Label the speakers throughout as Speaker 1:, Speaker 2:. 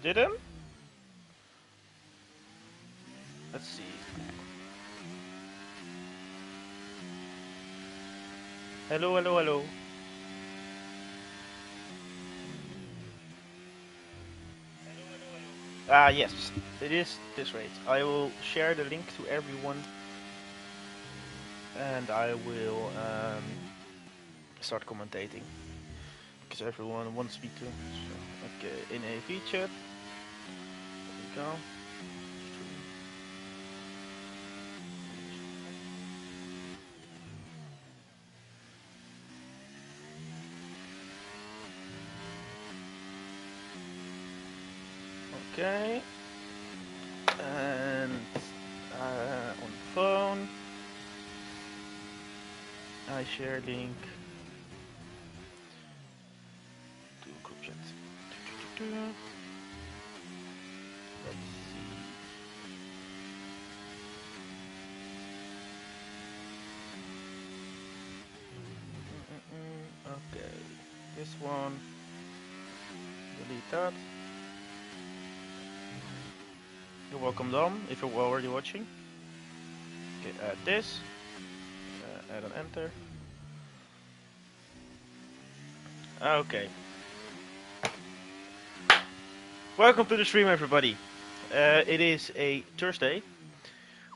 Speaker 1: did him? Let's see. Hello, hello, hello. Yes, it is this race. I will share the link to everyone, and I will start commentating because everyone wants me to. So, okay, in a feature. There we go. Okay, and on the phone, I share link to group chat. Let's see. Okay, this one, delete that. You're welcome, Dom, if you're already watching. Okay, add this, add an enter. Okay. Welcome to the stream, everybody. It is a Thursday,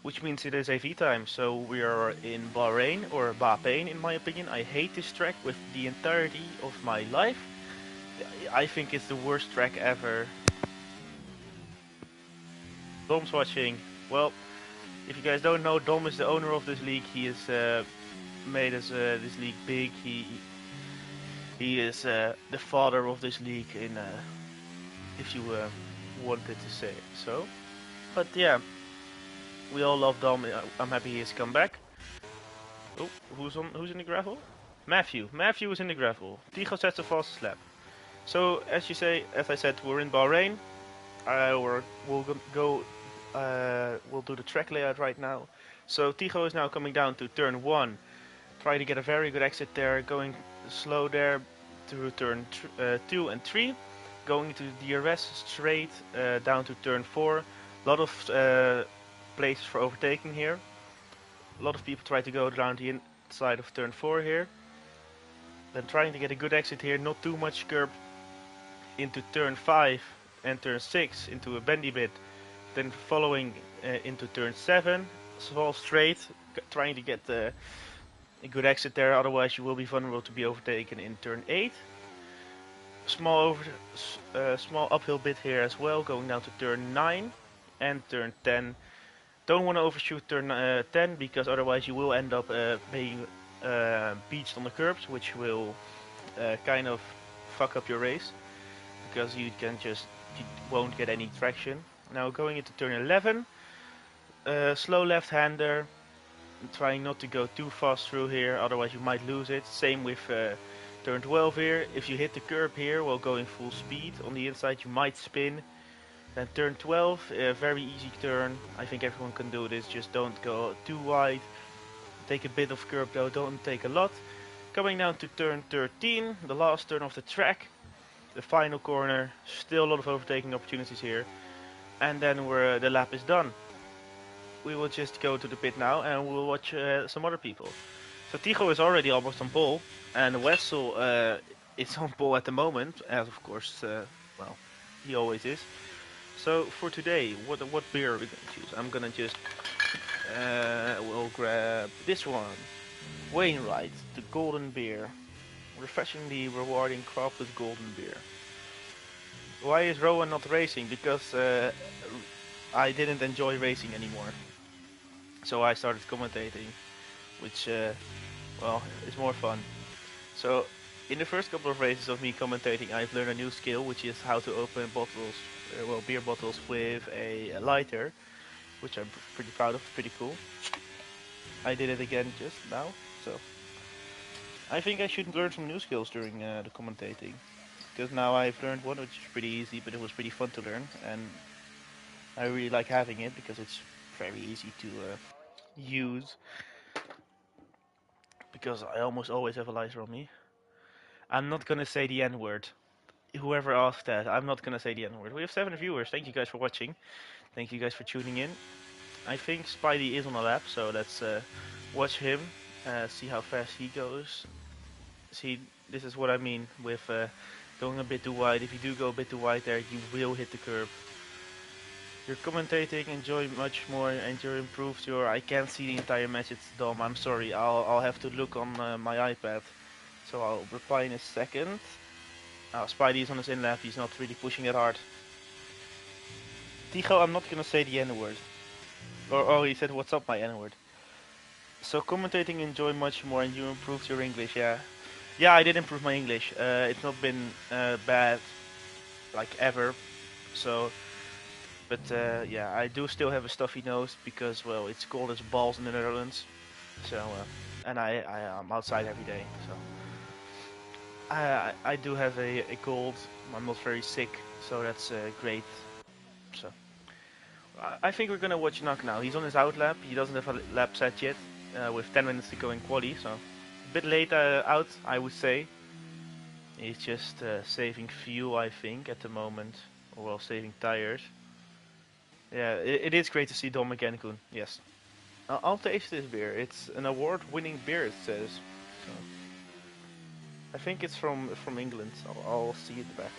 Speaker 1: which means it is AV time. So we are in Bahrain, or Bahpain in my opinion. I hate this track with the entirety of my life. I think it's the worst track ever. Dom's watching. Well, if you guys don't know, Dom is the owner of this league. He has made this league big. He is the father of this league, in if you wanted to say it. So, but yeah, we all love Dom. I'm happy he has come back. Oh, who's in the gravel? Matthew. Matthew is in the gravel. Tigo sets the fastest lap. So as I said, we're in Bahrain. We'll do the track layout right now. So Tigo is now coming down to turn 1, trying to get a very good exit there, going slow there to turn 2 and 3, going to DRS straight down to turn 4. A lot of places for overtaking here. A lot of people try to go down the inside of turn 4 here. Then trying to get a good exit here, not too much curb into turn 5 and turn 6 into a bendy bit. Then following into turn 7, small straight, trying to get a good exit there, otherwise you will be vulnerable to be overtaken in turn 8. Small uphill bit here as well, going down to turn 9 and turn 10. Don't want to overshoot turn 10 because otherwise you will end up being beached on the curbs, which will kind of fuck up your race because you won't get any traction. Now going into turn 11, slow left-hander, trying not to go too fast through here, otherwise you might lose it. Same with turn 12 here. If you hit the curb here while going full speed on the inside, you might spin. Then turn 12, a very easy turn. I think everyone can do this, just don't go too wide. Take a bit of curb though, don't take a lot. Coming down to turn 13, the last turn of the track. The final corner, still a lot of overtaking opportunities here. And then the lap is done. We will just go to the pit now and we'll watch some other people. So Tigo is already almost on pole, and Wessel is on pole at the moment, as of course, well, he always is. So for today, what beer are we going to choose? I'm gonna just we'll grab this one, Wainwright, the golden beer, refreshingly rewarding crafted golden beer. Why is Rowan not racing? Because I didn't enjoy racing anymore. So I started commentating, which, well, is more fun. So in the first couple of races of me commentating, I've learned a new skill, which is how to open bottles, beer bottles with a lighter, which I'm pretty proud of, pretty cool. I did it again just now, so I think I should learn some new skills during the commentating. Because now I've learned one which is pretty easy, but it was pretty fun to learn, and I really like having it because it's very easy to use. Because I almost always have a lighter on me. I'm not gonna say the N-word. whoever asked that, I'm not gonna say the N word. We have 7 viewers. Thank you guys for watching. Thank you guys for tuning in. I think Spidey is on a lap, so let's watch him, see how fast he goes. See, this is what I mean with going a bit too wide. If you do go a bit too wide there, you will hit the curb. You're commentating, enjoy much more, and you improved your. I can't see the entire match. It's dumb. I'm sorry. I'll have to look on my iPad. So I'll reply in a second. Spidey is on his in lap. He's not really pushing it hard. Tigo, I'm not gonna say the N word. Or oh, he said, "What's up, my N word?" So commentating, enjoy much more, and you improved your English. Yeah, yeah, I did improve my English. It's not been bad, like ever. So, but yeah, I do still have a stuffy nose because, well, it's cold as balls in the Netherlands. So, and I am outside every day. So, I do have a cold. I'm not very sick, so that's great. So, I think we're gonna watch Nak now. He's on his out lap. He doesn't have a lap set yet, with 10 minutes to go in quali. So, a bit late out, I would say. He's just saving fuel, I think, at the moment, or well, saving tires. Yeah, it is great to see Dom again, Koen. Yes. I'll taste this beer. It's an award-winning beer, it says. So, I think it's from England. I'll see it back.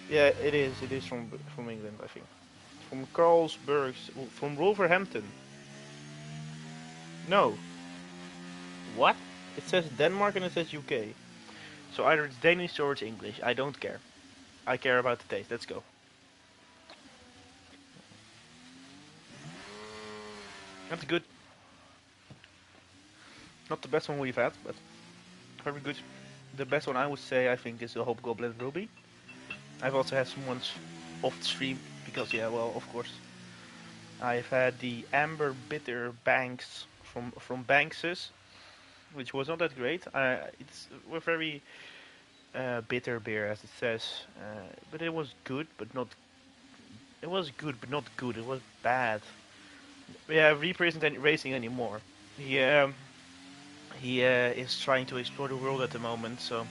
Speaker 1: Yeah, it is. It is from England, I think. From Carlsberg, from Wolverhampton. No. What? It says Denmark and it says UK. So either it's Danish or it's English. I don't care. I care about the taste. Let's go. That's good. Not the best one we've had, but very good. The best one I would say, I think, is the Hobgoblin Ruby. I've also had some ones off the stream because, yeah, well, of course. I've had the Amber Bitter Banks from Banks's, which was not that great. It's a very bitter beer, as it says, but it was good, but not. It was good, but not good. It was bad. Yeah, Reaper isn't racing anymore. He is trying to explore the world at the moment, so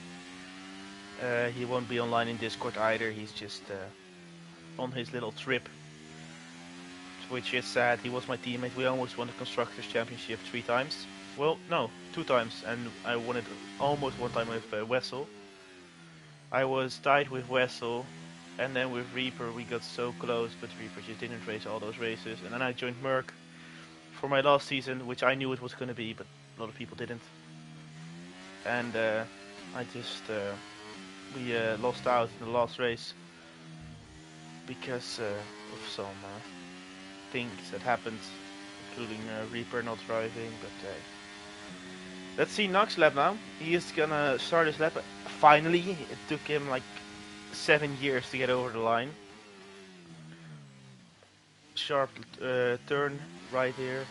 Speaker 1: he won't be online in Discord either. He's just on his little trip, which is sad. He was my teammate. We almost won the Constructors' Championship 3 times. Well, no, 2 times, and I won it almost 1 time with Wessel. I was tied with Wessel, and then with Reaper we got so close, but Reaper just didn't race all those races. And then I joined Merc for my last season, which I knew it was going to be, but a lot of people didn't. And I just we lost out in the last race because of some things that happened, including Reaper not driving. But let's see Nox lap now. He is gonna start his lap. Finally, it took him like 7 years to get over the line. Sharp turn right here.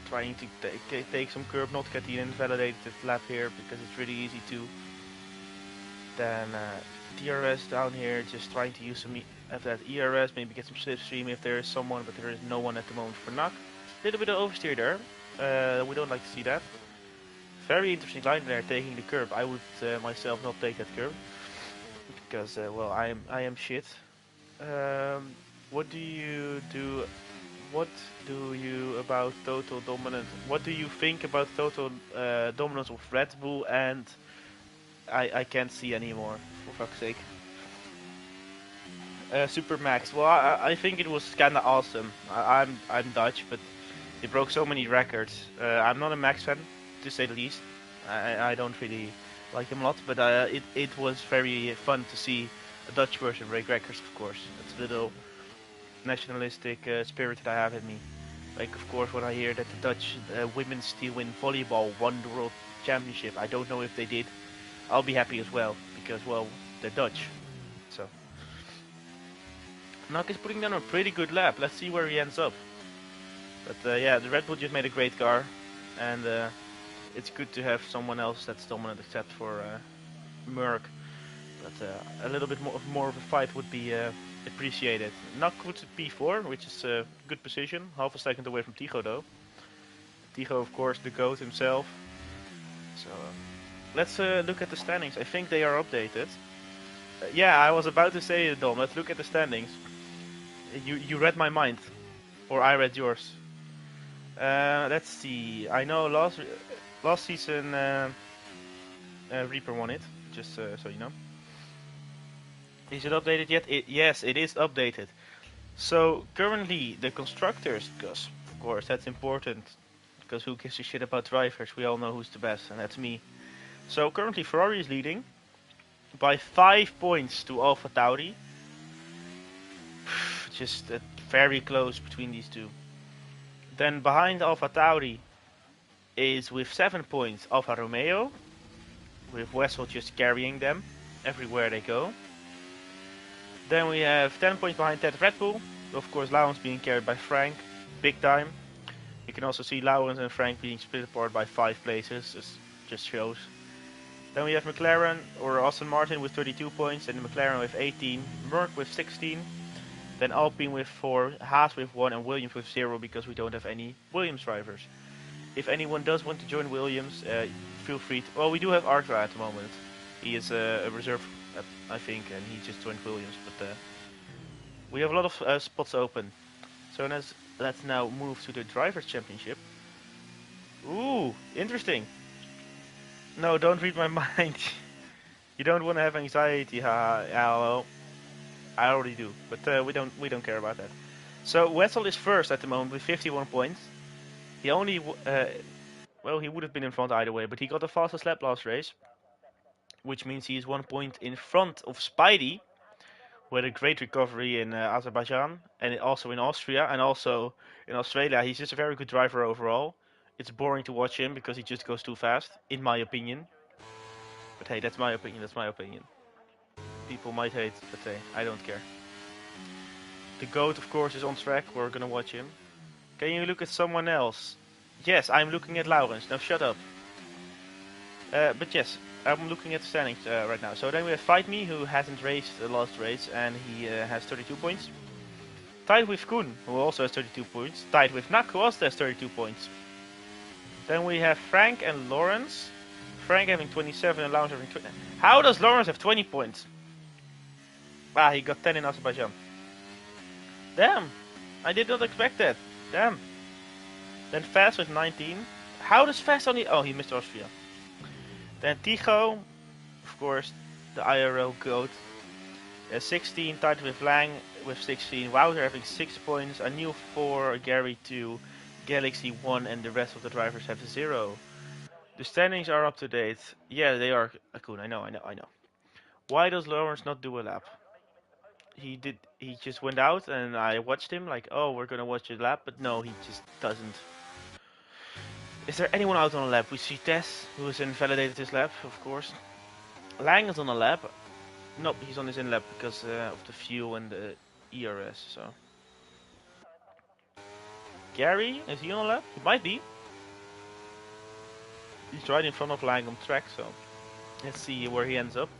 Speaker 1: Trying to take some curb, not get the invalidated lap here because it's really easy to. Then DRS down here, just trying to use some of that ERS, maybe get some slipstream if there is someone, but there is no one at the moment for Nak. Little bit of oversteer there. We don't like to see that. Very interesting line there, taking the curb. I would myself not take that curb because well, I am shit. What do you do? What do you about total dominance? What do you think about total dominance of Red Bull? And I can't see anymore, for fuck's sake. Super Max. Well, I think it was kind of awesome. I'm Dutch, but they broke so many records. I'm not a Max fan, to say the least. I don't really like him a lot, but it was very fun to see a Dutch person break records. Of course, it's a little nationalistic spirit that I have in me. Like, of course, when I hear that the Dutch women's team in volleyball won the world championship, I don't know if they did. I'll be happy as well because, well, they're Dutch. So Nak is putting down a pretty good lap. Let's see where he ends up. But yeah, the Red Bull just made a great car, and it's good to have someone else that's dominant except for Merc. But a little bit more of a fight would be appreciated. Nak puts P4, which is a good position. Half a second away from Tigo though. Tigo, of course, the GOAT himself. So let's look at the standings. I think they are updated. Yeah, I was about to say it, Dom. Let's look at the standings. You read my mind, or I read yours. Let's see. I know last season Reaper won it. Just so you know. Is it updated yet? Yes, it is updated. So currently the constructors, because of course that's important, because who gives a shit about drivers? We all know who's the best, and that's me. So currently Ferrari is leading by 5 points to Alpha Tauri. Just very close between these two. Then behind Alpha Tauri is with 7 points Alfa Romeo, with Wessel just carrying them everywhere they go. Then we have 10 points behind that Red Bull. Of course, Lawrence being carried by Frank, big time. You can also see Lawrence and Frank being split apart by 5 places, just shows. Then we have McLaren or Aston Martin with 32 points, and McLaren with 18, Merck with 16, then Alpine with 4, Haas with 1, and Williams with 0 because we don't have any Williams drivers. If anyone does want to join Williams, feel free to. Well, we do have Arthur at the moment. He is a reserve, I think, and he just joined Williams, but we have a lot of spots open. So let's now move to the Drivers' Championship. Ooh, interesting. No, don't read my mind. You don't want to have anxiety, haha. Yeah, well, I already do, but we don't care about that. So Wessel is first at the moment with 51 points. He only he would have been in front either way, but he got the fastest lap last race, which means he is 1 point in front of Spidey, who had a great recovery in Azerbaijan and also in Austria and also in Australia. He's just a very good driver overall. It's boring to watch him because he just goes too fast, in my opinion. But hey, that's my opinion. That's my opinion. People might hate, but hey, I don't care. The GOAT, of course, is on track. We're gonna watch him. Can you look at someone else? Yes, I'm looking at Lawrence. Now shut up. But yes, I'm looking at the standings right now. So then we have Fight Me, who hasn't raced the last race, and he has 32 points. Tied with Koen, who also has 32 points. Tied with Nak, who also has 32 points. Then we have Frank and Lawrence. Frank having 27 and Lawrence having 20. How does Lawrence have 20 points? Ah, he got 10 in Azerbaijan. Damn, I did not expect that. Damn. Then Fast with 19. How does Fast only... Oh, he missed Austria. Then Tycho, of course, the IRL GOAT. 16, tied with Lang with 16. Wouter having 6 points. Anil 4, Gary 2, Galaxy 1, and the rest of the drivers have 0. The standings are up to date. Yeah, they are. Akun, I know. Why does Lawrence not do a lap? He just went out and I watched him like, oh, we're gonna watch a lap, but no, he just doesn't. Is there anyone out on a lap? We see Tess, who has invalidated his lap, of course. Lang is on a lap. Nope, he's on his in lap because of the fuel and the ERS, so. Gary, is he on a lap? He might be. He's right in front of Lang on track, so let's see where he ends up.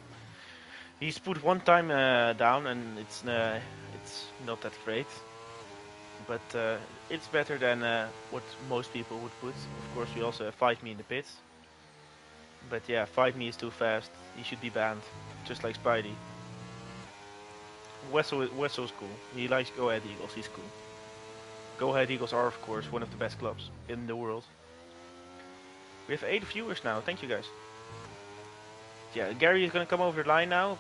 Speaker 1: He's put one time down, and it's not that great, but it's better than what most people would put. Of course, we also have Fight Me in the pits, but yeah, Fight Me is too fast. He should be banned, just like Spidey. Wessel's cool. He likes Go Ahead Eagles. He's cool. Go Ahead Eagles are, of course, one of the best clubs in the world. We have 8 viewers now. Thank you, guys. Yeah, Gary is gonna come over the line now,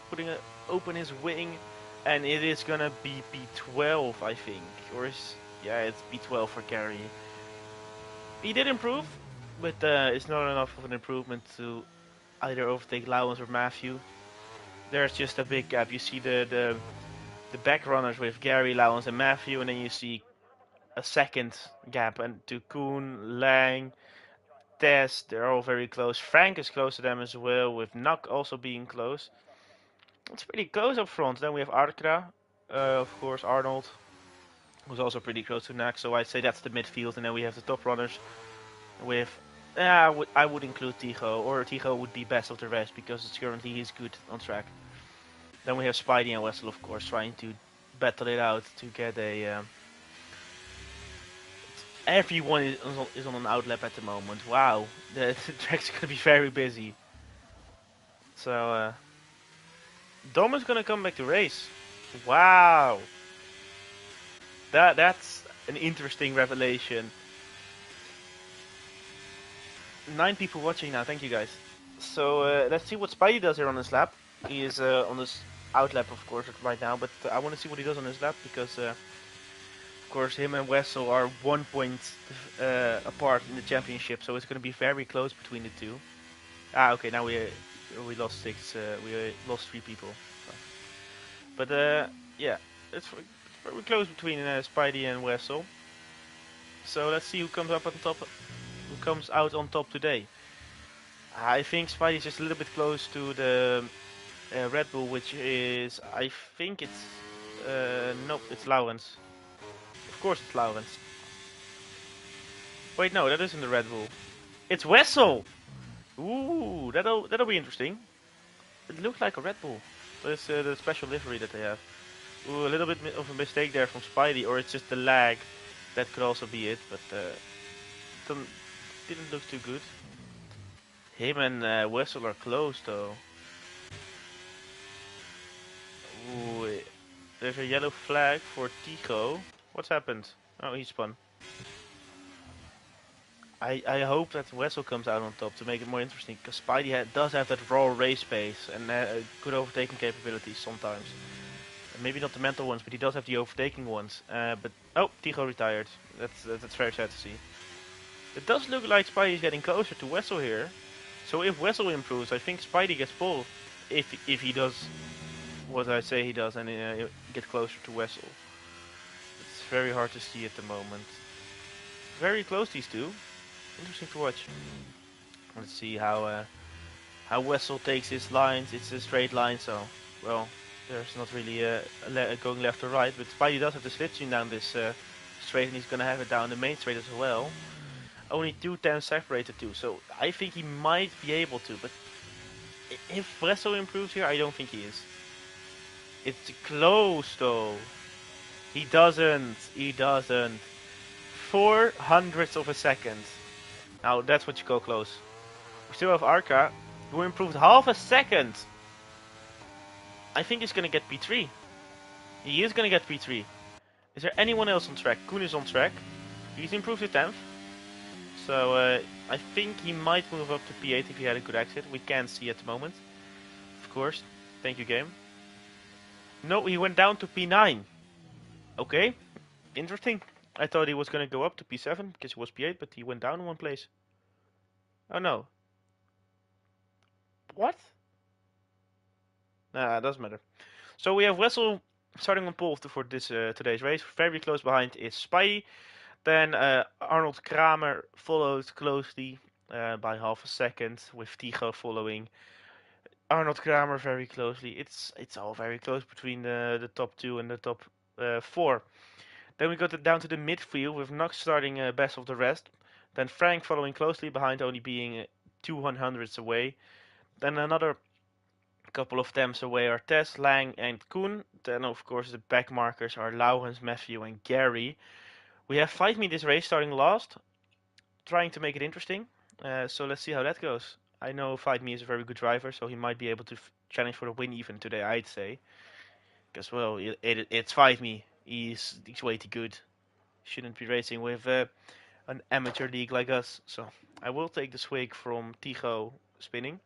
Speaker 1: open his wing, and it is gonna be B12, I think, or it's B12 for Gary. He did improve, but it's not enough of an improvement to either overtake Lawrence or Matthew. There's just a big gap. You see the back runners with Gary, Lawrence, and Matthew, and then you see a second gap and to Koen, Lang, Tess, they're all very close. Frank is close to them as well, with Nak also being close. It's pretty close up front. Then we have Arkra, of course, Arnold, who's also pretty close to Nak. So I'd say that's the midfield, and then we have the top runners with. I would include Tycho, or Tycho would be best of the rest because it's currently he's good on track. Then we have Spidey and Wessel, of course, trying to battle it out to get a. Everyone is on an outlap at the moment. Wow, the track's gonna be very busy. So Dom is gonna come back to race. Wow, that's an interesting revelation. 9 people watching now. Thank you guys. So let's see what Spidey does here on his lap. He is on this out lap, of course, right now. But I want to see what he does on his lap because, of course, him and Wessel are 1 point apart in the championship. So it's going to be very close between the two. Ah, okay. Now we lost 6. We lost 3 people. But yeah, it's very close between Spidey and Wessel. So let's see who comes up on top. Who comes out on top today? I think Spidey's just a little bit close to the Red Bull, which is, I think it's, nope, it's Lawrence. Of course it's Lawrence. Wait, no, that isn't the Red Bull. It's Wessel! Ooh, that'll be interesting. It looks like a Red Bull, but it's the special livery that they have. Ooh, a little bit of a mistake there from Spidey, or it's just the lag. That could also be it, but didn't look too good. Him and Wessel are close though. Ooh, there's a yellow flag for Tico. What's happened? Oh, he spun. I hope that Wessel comes out on top to make it more interesting, because Spidey does have that raw race pace and good overtaking capabilities sometimes. Maybe not the mental ones, but he does have the overtaking ones. But oh, Tico retired. That's very sad to see. It does look like Spidey is getting closer to Wessel here. So if Wessel improves, I think Spidey gets pulled. If he does what I say he does and get closer to Wessel. It's very hard to see at the moment. Very close, these two. Interesting to watch. Let's see how Wessel takes his lines. It's a straight line, so well, there's not really going left or right. But Spidey does have the slipstream down this straight, and he's gonna have it down the main straight as well. Only 2 tenths separated too, so I think he might be able to. But if Wessel improves here, I don't think he is. It's close though. He doesn't. He doesn't. 400ths of a second. Now that's what you call close. We still have Arca, who improved half a second. I think he's gonna get P3. He is gonna get P3. Is there anyone else on track? Koen is on track. He's improved to 10th. So I think he might move up to P8 if he had a good exit. We can't see at the moment. Of course. Thank you, game. No, he went down to P9. Okay. Interesting. I thought he was going to go up to P7 because he was P8, but he went down in one place. Oh no. What? Nah, it doesn't matter. So we have Wessel starting on pole for this today's race. Very close behind is Spidey. Then Arnold Kramer followed closely by half a second, with Tigo following Arnold Kramer very closely. It's all very close between the top 2 and the top 4. Then we go down to the midfield with Knox starting best of the rest. Then Frank following closely behind, only being 200ths away. Then another couple of temps away are Tess, Lang and Koen. Then of course the back markers are Laurens, Matthew and Gary. We have Fight Me this race starting last, trying to make it interesting. So let's see how that goes. I know Fight Me is a very good driver, so he might be able to challenge for the win even today, I'd say. Because, well, it's Fight Me. He's way too good. Shouldn't be racing with an amateur league like us. So I will take the swig from Tigo spinning.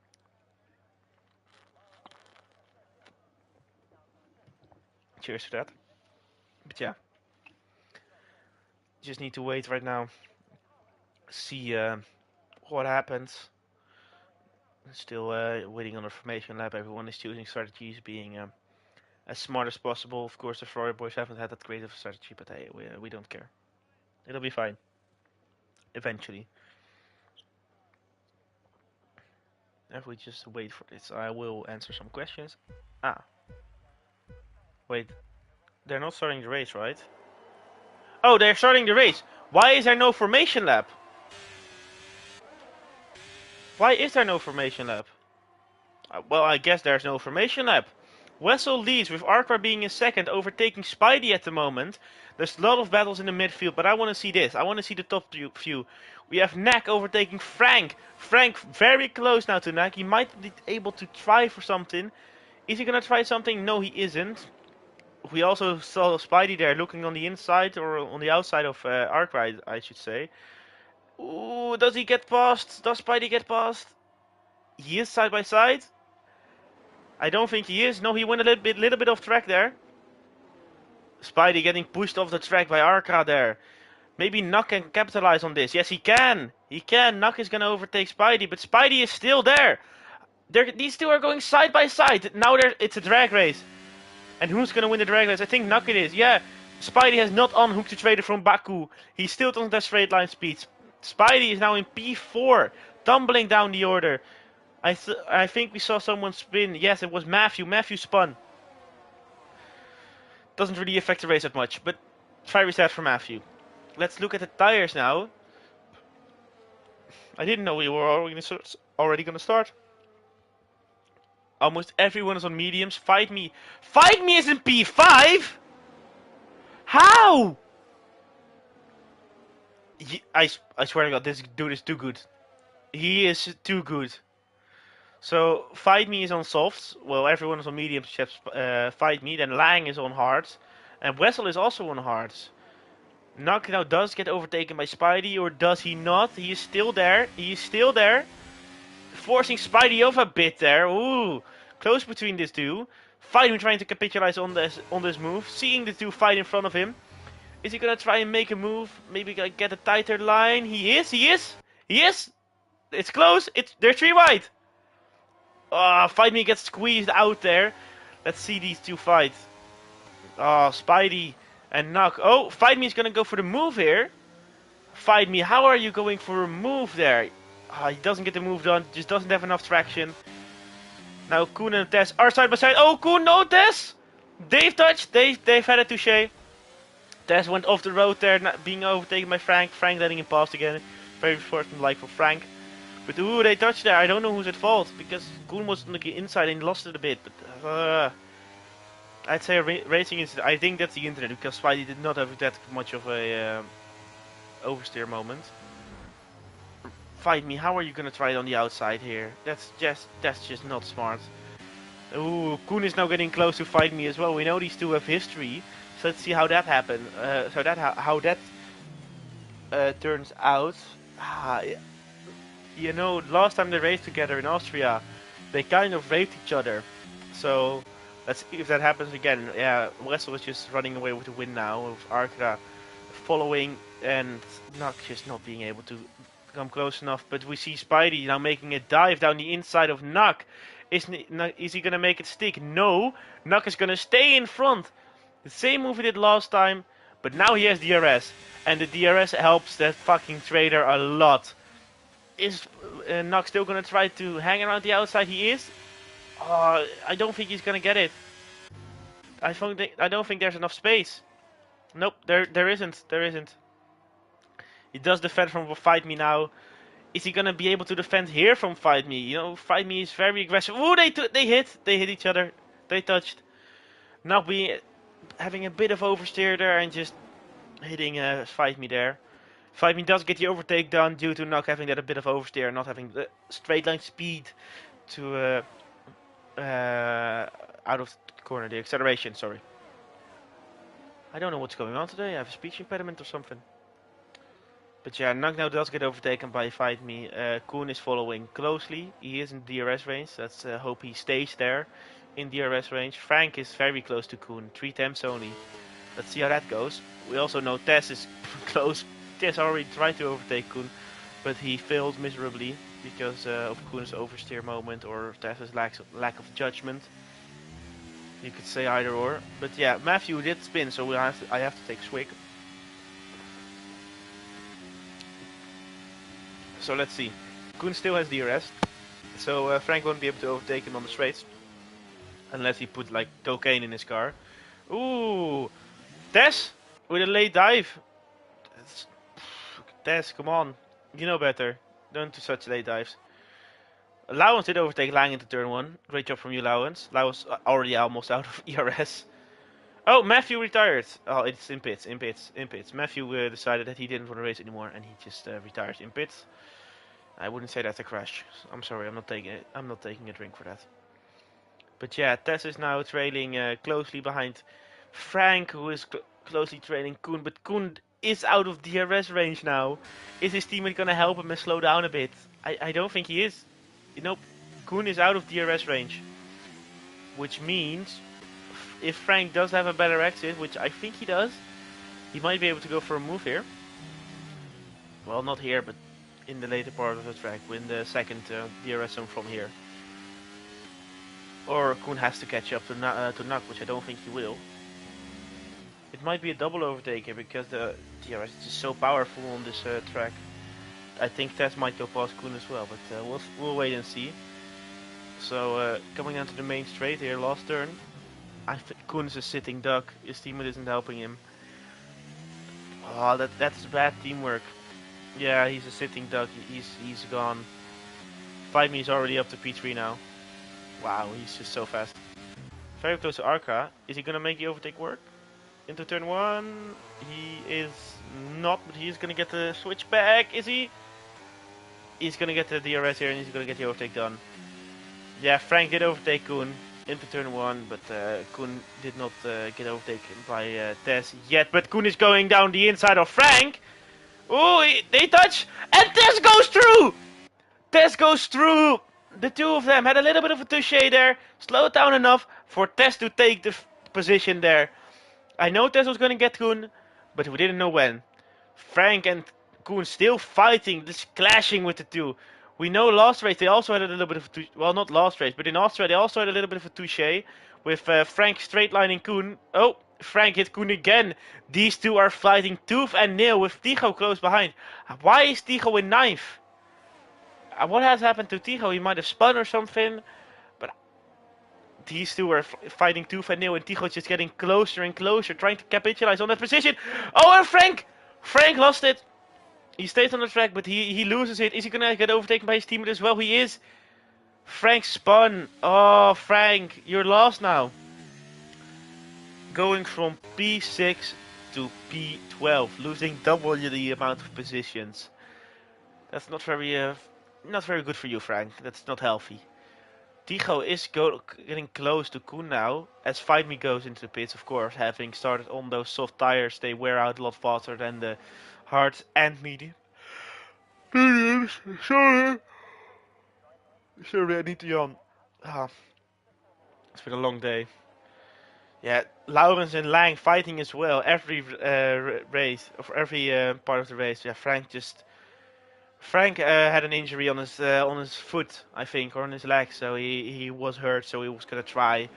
Speaker 1: Cheers for that. But yeah, just need to wait right now. See what happens. Still waiting on the formation lab. Everyone is choosing strategies, being as smart as possible. Of course, the Ferrari boys haven't had that great of a strategy, but hey, we don't care. It'll be fine. Eventually. If we just wait for this, I will answer some questions. Ah. Wait. They're not starting the race, right? Oh, they're starting the race. Why is there no formation lap? Why is there no formation lap? Well, I guess there's no formation lap. Wessel leads with Arqua being in second, overtaking Spidey at the moment. There's a lot of battles in the midfield, but I want to see this. I want to see the top view. We have Nak overtaking Frank. Frank very close now to Nak. He might be able to try for something. Is he gonna try something? No, he isn't. We also saw Spidey there looking on the inside or on the outside of Arkwright, I should say. Ooh, does he get past? Does Spidey get past? He is side by side. I don't think he is. No, he went a little bit off track there. Spidey getting pushed off the track by Arca there. Maybe Nuck can capitalize on this. Yes, he can. He can. Nuck is gonna overtake Spidey, but Spidey is still there. These two are going side by side. Now it's a drag race. And who's gonna win the drag race? I think Nuck it is. Yeah. Spidey has not unhooked the trader from Baku. He still doesn't have straight line speed. Spidey is now in P4, tumbling down the order. I think we saw someone spin. Yes, it was Matthew. Matthew spun. Doesn't really affect the race that much, but try reset for Matthew. Let's look at the tires now. I didn't know we were already gonna start. Almost everyone is on mediums. Fight Me. Fight Me is in P5? How? I swear to God, this dude is too good. He is too good. So, Fight Me is on softs. Well, everyone is on mediums except Fight Me. Then Lang is on hards. And Wessel is also on hards. Nuck now does get overtaken by Spidey, or does he not? He is still there. He is still there. Forcing Spidey off a bit there. Ooh, close between these two. Fight Me trying to capitalize on this move. Seeing the two fight in front of him. Is he gonna try and make a move? Maybe get a tighter line? He is. It's close. They're 3 wide. Fight Me gets squeezed out there. Let's see these two fight. Spidey and Nuck. Oh, Fight Me is gonna go for the move here. Fight Me, how are you going for a move there? He doesn't get the move done, just doesn't have enough traction. Now Koen and Tess are side by side. Oh, Koen, no, Tess! They've touched, they've had a touche. Tess went off the road there, being overtaken by Frank. Frank letting him pass again. Very fortunate like for Frank. But ooh, they touched there. I don't know who's at fault, because Koen was on the inside and lost it a bit. But I'd say racing is. I think that's the internet, because Spidey did not have that much of a oversteer moment. Fight Me, how are you gonna try it on the outside here? That's just not smart. Ooh, Koen is now getting close to Fight Me as well. We know these two have history, so let's see how that happened. How that turns out. You know, last time they raced together in Austria, they kind of raped each other. So let's see if that happens again. Yeah, Wessel is just running away with the win now, with Arkra following and just not being able to come close enough. But we see Spidey now making a dive down the inside of Nuck. Is he gonna make it stick? No. Nuck is gonna stay in front. The same move he did last time, but now he has DRS. And the DRS helps that fucking trader a lot. Is Nuck still gonna try to hang around the outside? He is. I don't think he's gonna get it. I don't think there's enough space. Nope, there isn't. He does defend from Fight Me now. Is he gonna be able to defend here from Fight Me? You know, Fight Me is very aggressive. Ooh, they hit each other. They touched. Now having a bit of oversteer there and just hitting Fight Me there. Fight Me does get the overtake done due to Nuck having that a bit of oversteer and not having the straight line speed to out of the corner, the acceleration, sorry. I don't know what's going on today. I have a speech impediment or something. But yeah, Nuck now does get overtaken by Fight Me. Koen is following closely. He is in DRS range. Let's hope he stays there in DRS range. Frank is very close to Koen. 3 attempts only. Let's see how that goes. We also know Tess is close. Tess already tried to overtake Koen, but he failed miserably because of Koen's oversteer moment or Tess's lack of judgment. You could say either or. But yeah, Matthew did spin, so I have to take Swig. So let's see. Koen still has DRS, so Frank won't be able to overtake him on the straights unless he put like cocaine in his car. Ooh, Tess with a late dive. Tess, come on, you know better. Don't do such late dives. Lowens did overtake Lang into turn 1. Great job from you, Lowens. Lowens already almost out of ERS. Oh, Matthew retired. Oh, it's in pits. Matthew decided that he didn't want to race anymore, and he just retired in pits. I wouldn't say that's a crash. I'm sorry, I'm not taking a drink for that. But yeah, Tess is now trailing closely behind Frank, who is closely trailing Koen. But Koen is out of DRS range now. Is his teammate going to help him and slow down a bit? I don't think he is. Nope. Koen is out of DRS range. Which means if Frank does have a better exit, which I think he does, he might be able to go for a move here. Well, not here, but in the later part of the track, in the second DRS zone from here. Or Koen has to catch up to Nak, which I don't think he will. It might be a double overtake here because the DRS is just so powerful on this track. I think Tess might go past Koen as well, but we'll wait and see. So coming down to the main straight here, last turn. I think Koen is a sitting duck. His teammate isn't helping him. Oh, that's bad teamwork. Yeah, he's a sitting duck. He's gone. 5 is already up to P3 now. Wow, he's just so fast. Very close to Arca. Is he gonna make the overtake work? Into turn 1. He is not, but he's gonna get the switch back. Is he? He's gonna get the DRS here and he's gonna get the overtake done. Yeah, Frank did overtake Koen into turn 1, but Koen did not get overtaken by Tess yet. But Koen is going down the inside of Frank. Oh, they touch, and Tess goes through! Tess goes through! The two of them had a little bit of a touche there, slowed down enough for Tess to take the position there. I know Tess was going to get Koen, but we didn't know when. Frank and Koen still fighting, just clashing with the two. We know last race they also had a little bit of a touche, well, not last race, but in Austria they also had a little bit of a touche with Frank straight lining Koen. Oh, Frank hit Koen again. These two are fighting tooth and nail with Tycho close behind. Why is Tycho in 9th? What has happened to Tycho? He might have spun or something. But these two are fighting tooth and nail, and Tycho just getting closer and closer, trying to capitalize on that position. Oh, and Frank! Frank lost it. He stays on the track, but he loses it. Is he gonna get overtaken by his teammate as well? He is. Frank spun. Oh, Frank, you're lost now. Going from P6 to P12, losing double the amount of positions. That's not very good for you, Frank. That's not healthy. Tycho is getting close to Koen now, as Fight Me goes into the pits, of course, having started on those soft tires. They wear out a lot faster than the hard and medium. Sorry, I need to yawn. It's been a long day. Yeah, Laurens and Lang fighting as well every race, or every part of the race. Yeah, Frank had an injury on his foot, I think, or on his leg, so he was hurt. So he was gonna try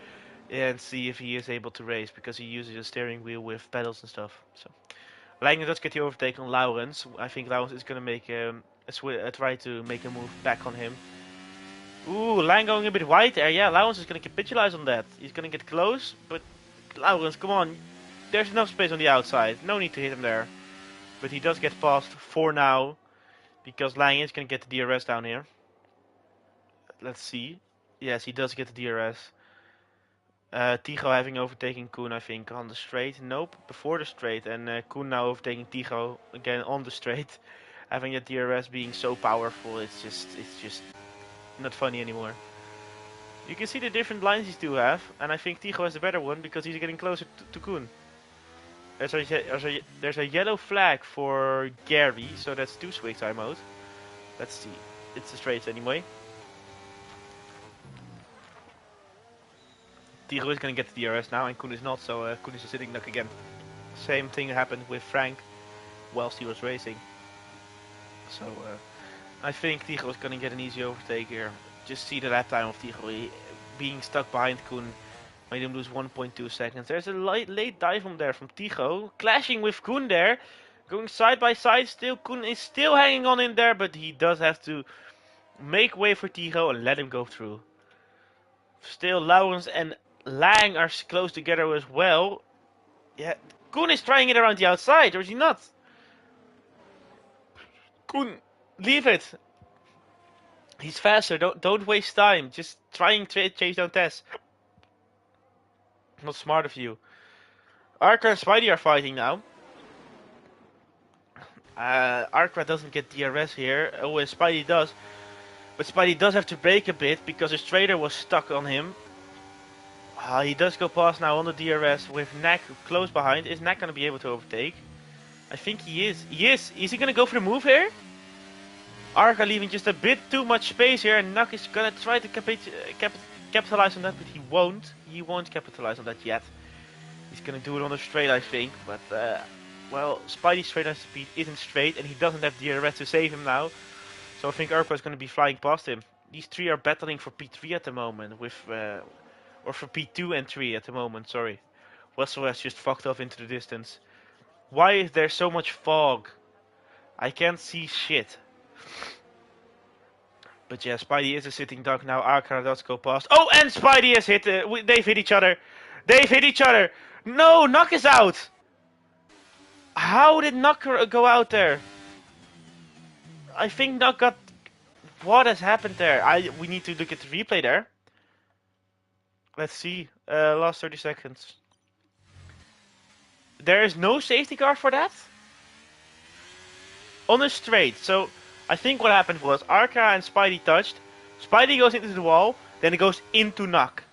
Speaker 1: and see if he is able to race because he uses a steering wheel with pedals and stuff. So Lang does get the overtake on Laurens. I think Laurens is gonna make a try to make a move back on him. Ooh, Lang going a bit wide there. Yeah, Laurens is gonna capitalize on that. He's gonna get close, but Laurens, come on. There's enough space on the outside. No need to hit him there. But he does get past for now. Because Lang is going to get the DRS down here. Let's see. Yes, he does get the DRS. Tycho having overtaken Koen, I think, on the straight. Nope, before the straight. And Koen now overtaking Tycho again on the straight. Having the DRS being so powerful, it's just not funny anymore. You can see the different lines these two have. And I think Tycho has the better one because he's getting closer to Koen. There's a yellow flag for Gary, so that's 2 switch time mode. Let's see. It's the straights anyway. Tycho is going to get the DRS now, and Koen is not, so Koen is a sitting duck again. Same thing happened with Frank whilst he was racing. So I think Tycho is going to get an easy overtake here. Just see the lap time of Tycho being stuck behind Koen. Made him lose 1.2 seconds. There's a late dive from there from Tycho. Clashing with Koen there. Going side by side still. Koen is still hanging on in there. But he does have to make way for Tycho and let him go through. Still Laurens and Lang are close together as well. Yeah, Koen is trying it around the outside. Or is he not? Koen, leave it. He's faster. Don't waste time. Just trying to chase down Tess. Not smart of you. Arca and Spidey are fighting now. Arca doesn't get DRS here. Oh, and Spidey does. But Spidey does have to brake a bit because his trailer was stuck on him. He does go past now on the DRS with Nak close behind. Is Nak going to be able to overtake? I think he is. He is. Is he going to go for the move here? Arca leaving just a bit too much space here, and Nak is going to try to capitalize on that, but he won't. He won't capitalize on that yet. He's going to do it on the straight, I think, but well, Spidey's straight line speed isn't straight, and he doesn't have DRS to save him now. So I think Arca is going to be flying past him. These three are battling for P3 at the moment, with or for P2 and 3 at the moment, sorry. Wessel has just fucked off into the distance. Why is there so much fog? I can't see shit. But yeah, Spidey is a sitting duck now. Arca does go past. Oh, and Spidey has hit. They've hit each other. They've hit each other. No, Knock is out. How did Knock go out there? I think Knock got... What has happened there? We need to look at the replay there. Let's see. Last 30 seconds. There is no safety car for that? On a straight. So I think what happened was Arca and Spidey touched. Spidey goes into the wall. Then it goes into Knock.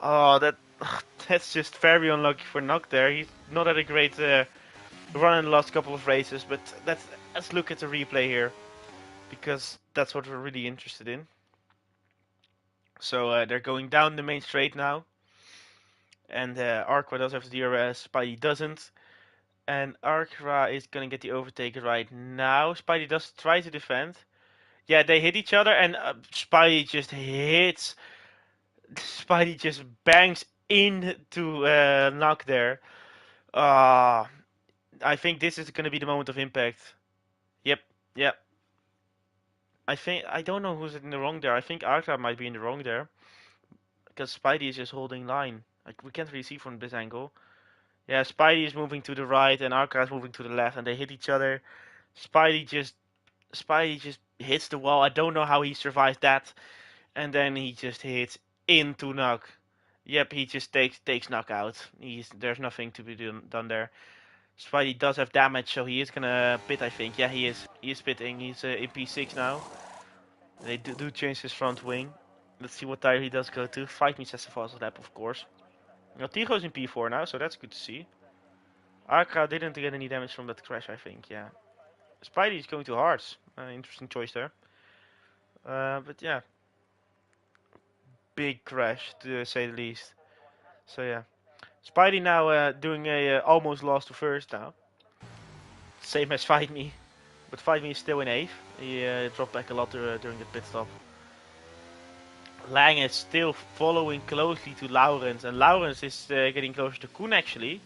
Speaker 1: Oh, that's just very unlucky for Knock there. He's not had a great run in the last couple of races. But let's look at the replay here. Because that's what we're really interested in. So they're going down the main straight now. And Arca does have the DRS, Spidey doesn't. And Arca is going to get the overtake right now. Spidey does try to defend. Yeah, they hit each other and Spidey just hits. Spidey just bangs into Knock there. I think this is going to be the moment of impact. Yep. I don't know who's in the wrong there. I think Arca might be in the wrong there. Because Spidey is just holding line. Like, we can't really see from this angle. Yeah, Spidey is moving to the right and Arca is moving to the left and they hit each other. Spidey just hits the wall. I don't know how he survived that. And then he just hits into Knock. Yep, he just takes Knock out. There's nothing to be done there. Spidey does have damage, so he is gonna pit, I think. Yeah, he is. He is pitting. He's in P6 now. They do change his front wing. Let's see what tire he does go to. 5 meters as a fast lap, of course. Now Tigo's in P4 now, so that's good to see. Arca didn't get any damage from that crash, I think. Yeah. Spidey is going to hards. Interesting choice there. But yeah. Big crash, to say the least. So yeah. Spidey now doing a almost lost to first now. Same as Fight Me. But Fight Me is still in 8th. He dropped back a lot during the pit stop. Lang is still following closely to Laurens. And Laurens is getting closer to Koen actually.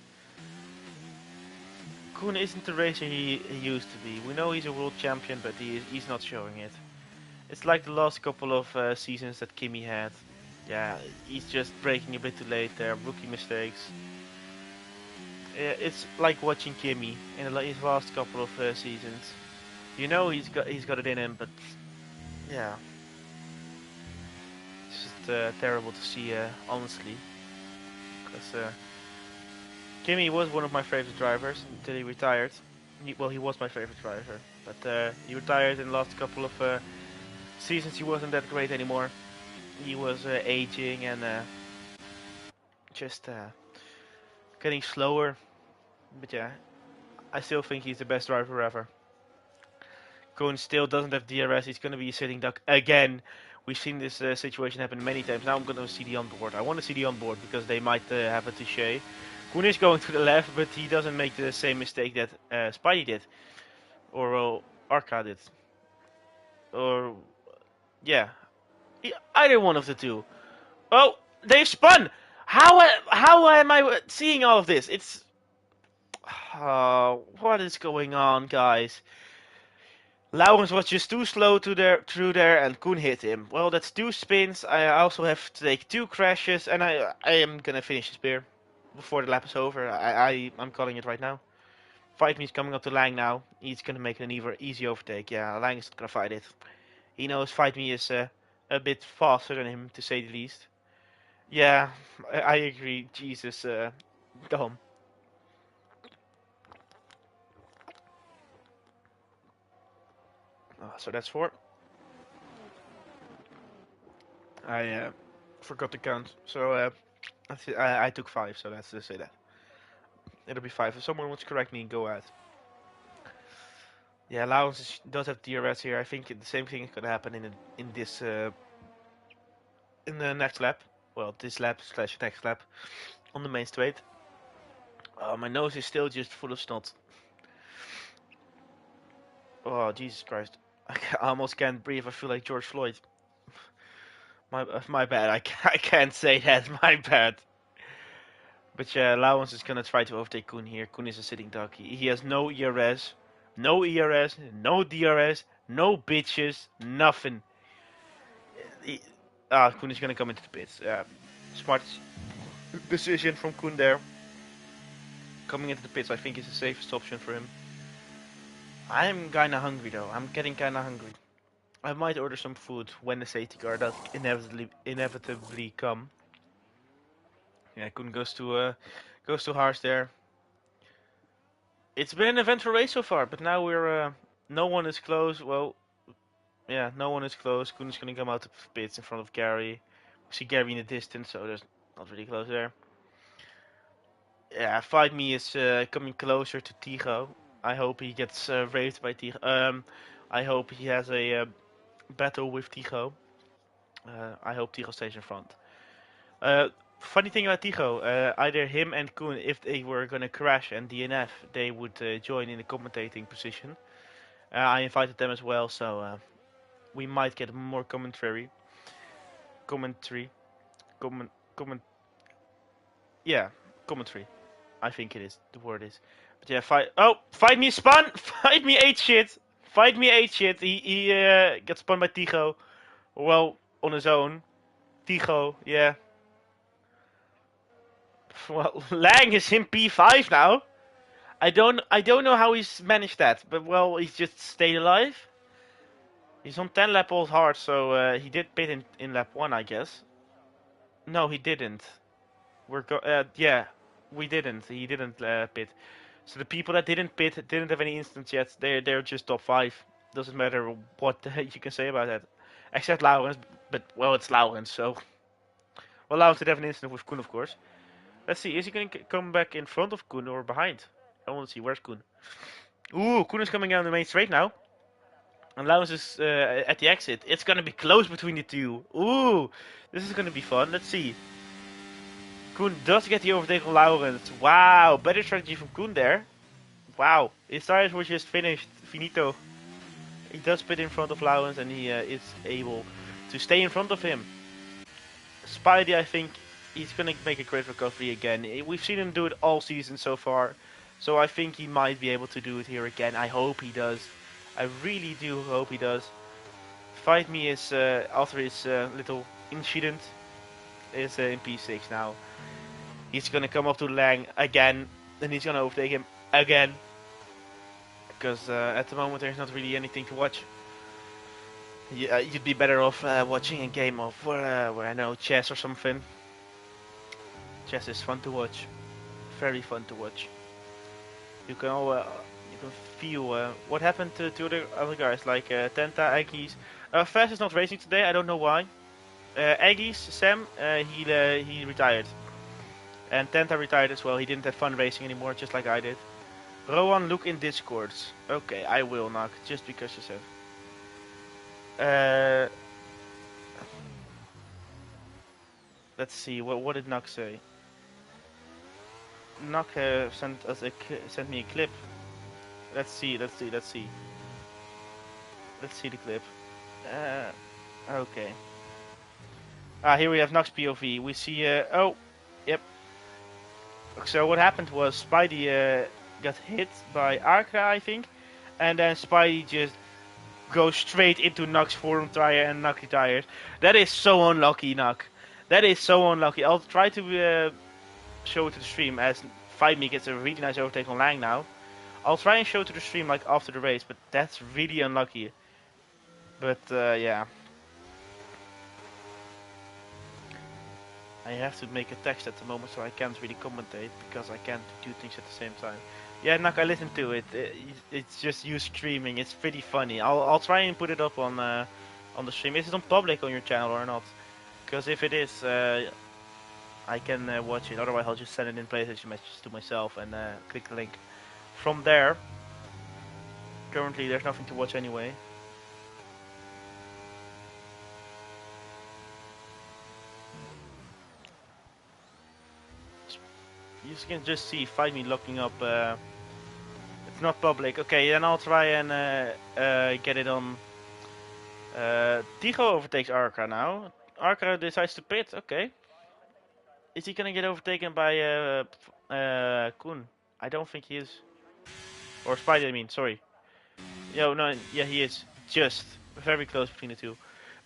Speaker 1: Koen isn't the racer he used to be. We know he's a world champion, but he's not showing it. It's like the last couple of seasons that Kimi had. Yeah, he's just braking a bit too late there. Rookie mistakes. It's like watching Kimi in his last couple of seasons. You know he's got it in him, but yeah, it's just terrible to see, honestly. Because Kimi was one of my favorite drivers until he retired. He was my favorite driver, but he retired in the last couple of seasons. He wasn't that great anymore. He was aging and just getting slower. But yeah, I still think he's the best driver ever. Koen still doesn't have DRS. He's going to be a sitting duck again. We've seen this situation happen many times. Now I'm going to see the onboard. I want to see the onboard because they might have a touche. Koen is going to the left, but he doesn't make the same mistake that Spidey did. Or Arca did. Or, yeah. Either one of the two. Oh, they've spun! How am I seeing all of this? It's... what is going on, guys? Laurens was just too slow through there and Koen hit him. Well, that's 2 spins. I also have to take 2 crashes and I am gonna finish this beer before the lap is over. I'm calling it right now. Fight Me is coming up to Lang now. He's gonna make an easy overtake. Yeah, Lang is not gonna fight it. He knows Fight Me is a bit faster than him, to say the least. Yeah, I agree. Jesus, Dom. So that's 4. I forgot to count. So I took 5, so let's just say that. It'll be 5. If someone wants to correct me, go ahead. Yeah, Allowance does have DRS here. I think the same thing is gonna happen in this in the next lap. Well, this lap slash next lap on the main straight. My nose is still just full of snot. Oh, Jesus Christ. I almost can't breathe. I feel like George Floyd. My bad. I can't say that. My bad. But yeah, Allowance is gonna try to overtake Koen here. Koen is a sitting duck. He has no ERS. No ERS. No DRS. No bitches. Nothing. Koen is gonna come into the pits. Smart decision from Koen there. Coming into the pits, I think, is the safest option for him. I'm kinda hungry though. I'm getting kinda hungry. I might order some food when the safety car does inevitably come. Yeah, Koen goes to Haas there. It's been an eventful race so far, but now we're no one is close. Well, yeah, no one is close. Koen is gonna come out of pits in front of Gary. We see Gary in the distance, so there's not really close there. Yeah, Fight Me is coming closer to Tigo. I hope he gets raped by Tigo. I hope he has a battle with Tigo. I hope Tigo stays in front. Funny thing about Tigo, either him and Koen, if they were gonna crash and DNF, they would join in the commentating position. I invited them as well, so we might get more commentary. Comment, comment. Yeah, commentary. I think it is. The word is. But yeah, fight me spun! Fight me 8 shit! Fight me 8 shit! He gets spun by Tigo. Well, on his own. Tigo, yeah. Well, Lang is in P5 now. I don't know how he's managed that, but well, he's just stayed alive. He's on 10 lap old hard, so he did pit in lap 1, I guess. No, he didn't. Yeah, we didn't. He didn't pit. So the people that didn't pit didn't have any instance yet. They're just top 5. Doesn't matter what you can say about that, except Laurens. But well, it's Laurens, so well, Laurens did have an incident with Koen, of course. Let's see, is he going to come back in front of Koen or behind? I want to see, where's Koen? Ooh, Koen is coming down the main straight now. And Laurens is at the exit. It's going to be close between the two. Ooh, this is going to be fun. Let's see. Koen does get the overtake on Laurens. Wow, better strategy from Koen there. Wow, his tires were just finished. Finito. He does pit in front of Laurens and he is able to stay in front of him. Spidey, I think he's going to make a great recovery again. We've seen him do it all season so far. So I think he might be able to do it here again. I hope he does. I really do hope he does. Fight Me is, after his little incident, is in P6 now. He's going to come up to Lang again. And he's going to overtake him again. Because at the moment there's not really anything to watch. You'd be better off watching a game of where I know, chess or something. Chess is fun to watch, very fun to watch. You can feel what happened to the other guys like Tenta, Aggies. Fast is not racing today. I don't know why. Aggies, Sam, he retired, and Tenta retired as well. He didn't have fun racing anymore, just like I did. Rowan, look in Discords. Okay, I will, Nak, just because you said. Let's see. What did Nak say? Nak sent me a clip. Let's see. Let's see the clip. Okay. Here we have Nak's POV. We see. Oh, yep. So what happened was Spidey got hit by Arca, I think, and then Spidey just goes straight into Nak's forum tire and Nak retires. That is so unlucky, Nak. That is so unlucky. I'll try to show it to the stream as Fight Me gets a really nice overtake on Lang now. I'll try and show it to the stream like after the race, but that's really unlucky. But yeah. I have to make a text at the moment, so I can't really commentate because I can't do things at the same time. Yeah, Nak, I listened to it. It's just you screaming. It's pretty funny. I'll try and put it up on the stream. Is it on public on your channel or not? Because if it is, I can watch it. Otherwise, I'll just send it in PlayStation messages to myself and click the link. From there, currently there's nothing to watch anyway. You can just see Fight Me looking up. It's not public. Okay, then I'll try and get it on. Tigo overtakes Arca now. Arca decides to pit. Okay. Is he gonna get overtaken by Koen? I don't think he is. Or Spider, I mean. Sorry. Yo, no, yeah, he is. Just very close between the two.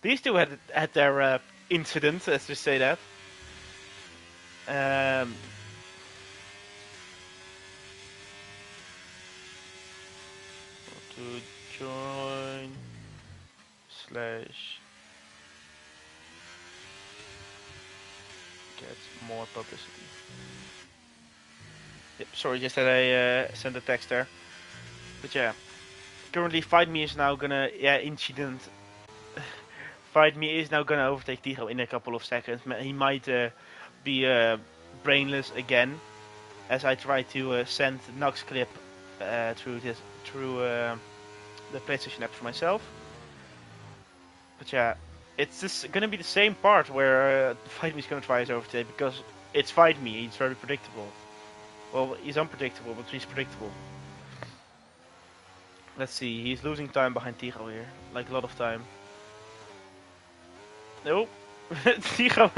Speaker 1: These two had their incident, let's just say that. Um, to join slash get more publicity. Yep, sorry, just that I sent a text there. But yeah, currently Fight Me is now gonna incident. Fight Me is now gonna overtake Tigo in a couple of seconds. He might be brainless again, as I try to send Nox clip through the PlayStation app for myself. But yeah, it's just gonna be the same part where Fight Me is gonna try his overtake because it's Fight Me. He's very predictable. Well, he's unpredictable, but he's predictable. Let's see, he's losing time behind Tigo here, like a lot of time. Nope. Tigo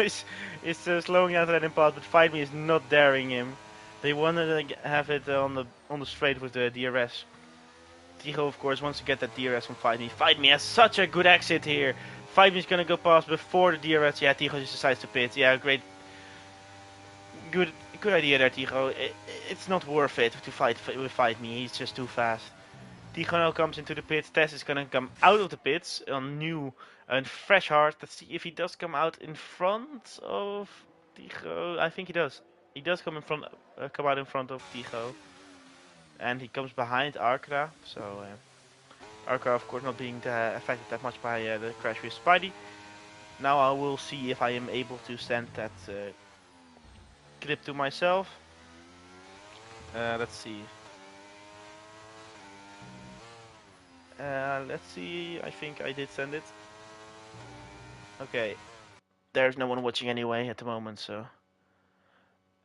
Speaker 1: is slowing out that impact, but Fight Me is not daring him. They wanted to have it on the straight with the DRS. Tigo, of course, wants to get that DRS from Fight Me. Fight Me has such a good exit here. Fight Me is gonna go past before the DRS. Yeah, Tigo just decides to pit. Yeah, great. Good idea there, Tigo. It's not worth it to fight with Fight Me. He's just too fast. Tigo now comes into the pits. Tess is gonna come out of the pits on new and fresh heart. Let's see if he does come out in front of Tigo. I think he does. He does come out in front of Tigo, and he comes behind Arca. So Arca, of course, not being affected that much by the crash with Spidey. Now I will see if I am able to send that clip to myself. Let's see. Let's see. I think I did send it. Okay. There's no one watching anyway at the moment, so.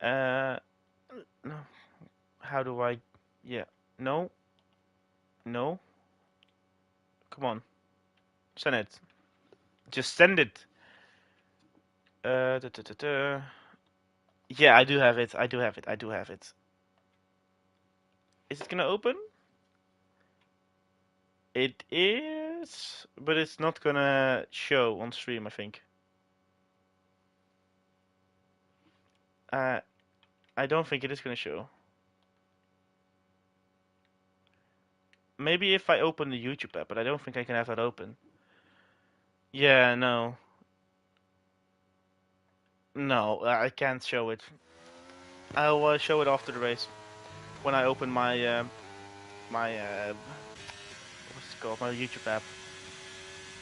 Speaker 1: No. How do I? Yeah. No. No. Come on. Send it. Just send it. Da, da, da, da. Yeah, I do have it. I do have it. I do have it. Is it gonna open? It is, but it's not gonna show on stream, I think. I don't think it is gonna show. Maybe if I open the YouTube app, but I don't think I can have that open. Yeah, no. No, I can't show it. I'll show it after the race when I open my what's it called, my YouTube app.